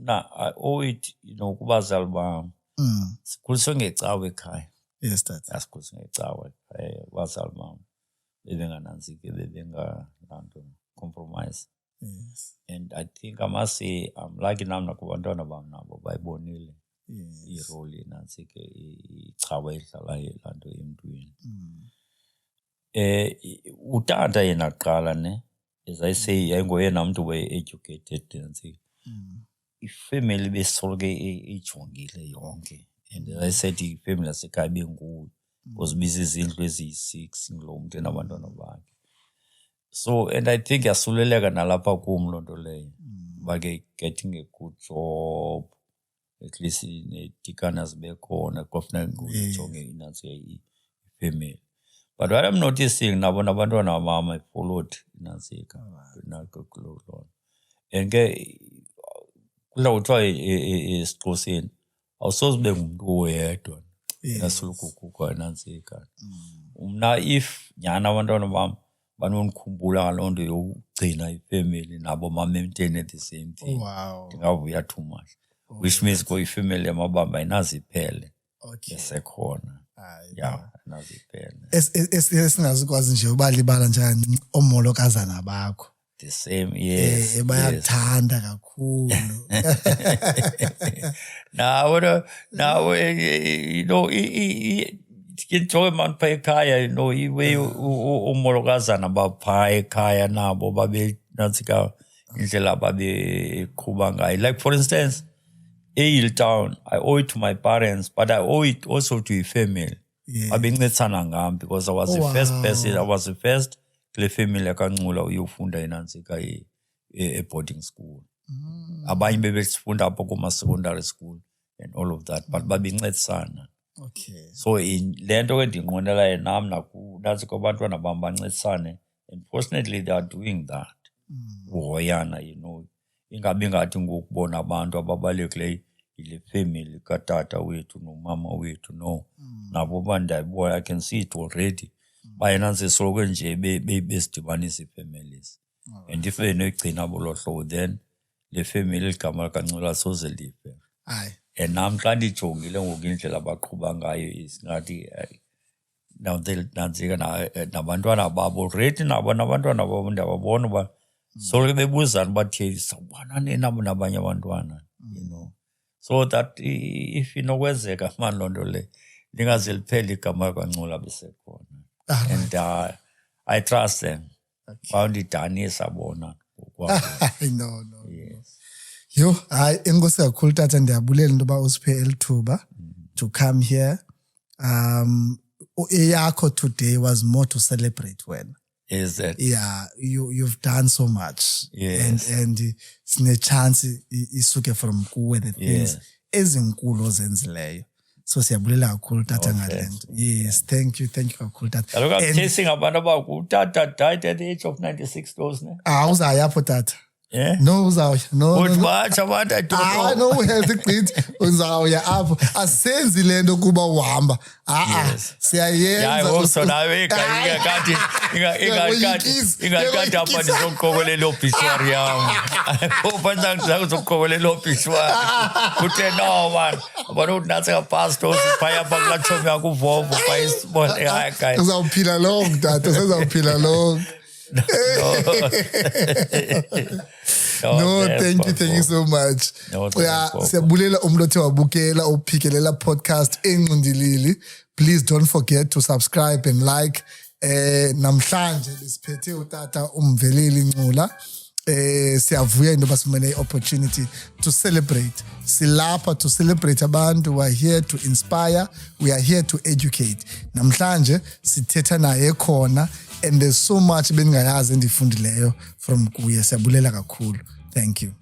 I owe it, kubazali bam. Sikhuliswe ngecawe ekhaya. Yes, Tata. Yasikhuliswe ngecawe ekhaya. Abazali bam bebengananziki, bebengananto compromise. Yes. And I think I must say, I'm lucky now nakubantwana bam nabo bayibonile. Irole nantsike icawe edlala lanto emntwini. Utata yena qala ne, as I say, yayingoyena umuntu we-educated nantsike. Ifamily besolke ijongile yonke. And as I said, ifamily yasekhaya benkulu. Kuzibiza izindlu eziyi-6 ngilo muntu enabantwana bakhe. So, and I think yasuleleka nalapha kum loo nto leyo. Bake getting a good job. At least netikana zibekhona kufuneka ujonge inantsike ifamily. But what I'm noticing nabo nabantwana bam I followed inantsika nakulo lona. And ke kula kuthiwa esiXhoseni awusoze ube ngumuntu oyedwa nasulukukukho inantsika. Mna if nyhani abantwana bam banondikhumbula ngaloo nto yokugcina ifamily nabo ma-maintain the same thing. Ndingavuya too much. Which means go ifamily yamabamba ayinaziphele. Yasekhona. Yeah, ayinaziphele. Esingazikwazi nje ubalibala njani omolokazana bakho. The same, yes. Bayakuthanda kakhulu. Now, Kintoy man pa ekhaya, iwe umolokazana bapha ekhaya nabo babe natsika indlela babe qhuba ngayo. Like for instance, eHilltown, I owe it to my parents, but I owe it also to a family. Babencedisana ngam because I was the first person, I was the first kule family akancula uyofunda inansika boarding school. Abanye bebefunda apho kuma-secondary school and all of that, but babencedisana. Okay. So in lento endinqwenelayo nam nathi kwabantwana bam bancedisane, and fortunately they are doing that. Uhoyana, ingabi ngathi ngokubona abantu ababalulekileyo ile family katata wethu nomama wethu, no. Nabo bandayibona, I can see it already. Bayenanse soloko nje besidibanisa ii-families. And if benogcina bolo hlobo, then le family ligama likancula soze life. And nam xa ndijongile ngoku indlela abaqhuba ngayo isingathi nantsika nabantwana babo already nabo nabantwana babo ndiyababona uba soloko bebuzana bathi sawubana nabo nabanye abantwana, so that if inokwenzeka mani loo nto le lingaze liphele igama likancula besekhona. And I trust them. Bayandidanisa bona ngokwabo. No. Yes. Yo, enkosi kakhulu tata, ndiyabulela into yoba usiphe elithuba to come here. Eyakho today was more to celebrate wena. Is that? Yeah, you've done so much. Yes. And sine chance isuke from kuwe the things ezinkulu ozenzileyo. So siyabulela kakhulu tata ngalento. Yes, thank you kakhulu tata. Kaloku I'm chasing abantu utata died at the age of 96 those ne. Uzaya apho tata. Yeah? No uzawuya. No. Much abantu I don't know. No health gqithi uzawuya apho. Asenzi lento kuba uhamba. Siyayenza. Yeah, also nawe ingakati apha ndizokuqokelela obituary yam. Ubanza ndizokuqokelela obituary. Kuthe no man. Abantu natsi ngapastor siphaya apha kulaa tshomi yakho uVovo bayisibone hayi guys. Uzawuphila long tata, uzawuphila long. No, thank you so much. Siyabulela umuntu othe wabukela uphikelela podcast Engqindilili. Please don't forget to subscribe and like. Namhlanje besiphethe utata uMvelile Ncula. Siyavuya into basifumene opportunity to celebrate. Silapha to celebrate abantu. We are here to inspire. We are here to educate. Namhlanje sithetha naye khona. And there's so much bengayazi endifundileyo from kuye. Siyabulela kakhulu. Thank you.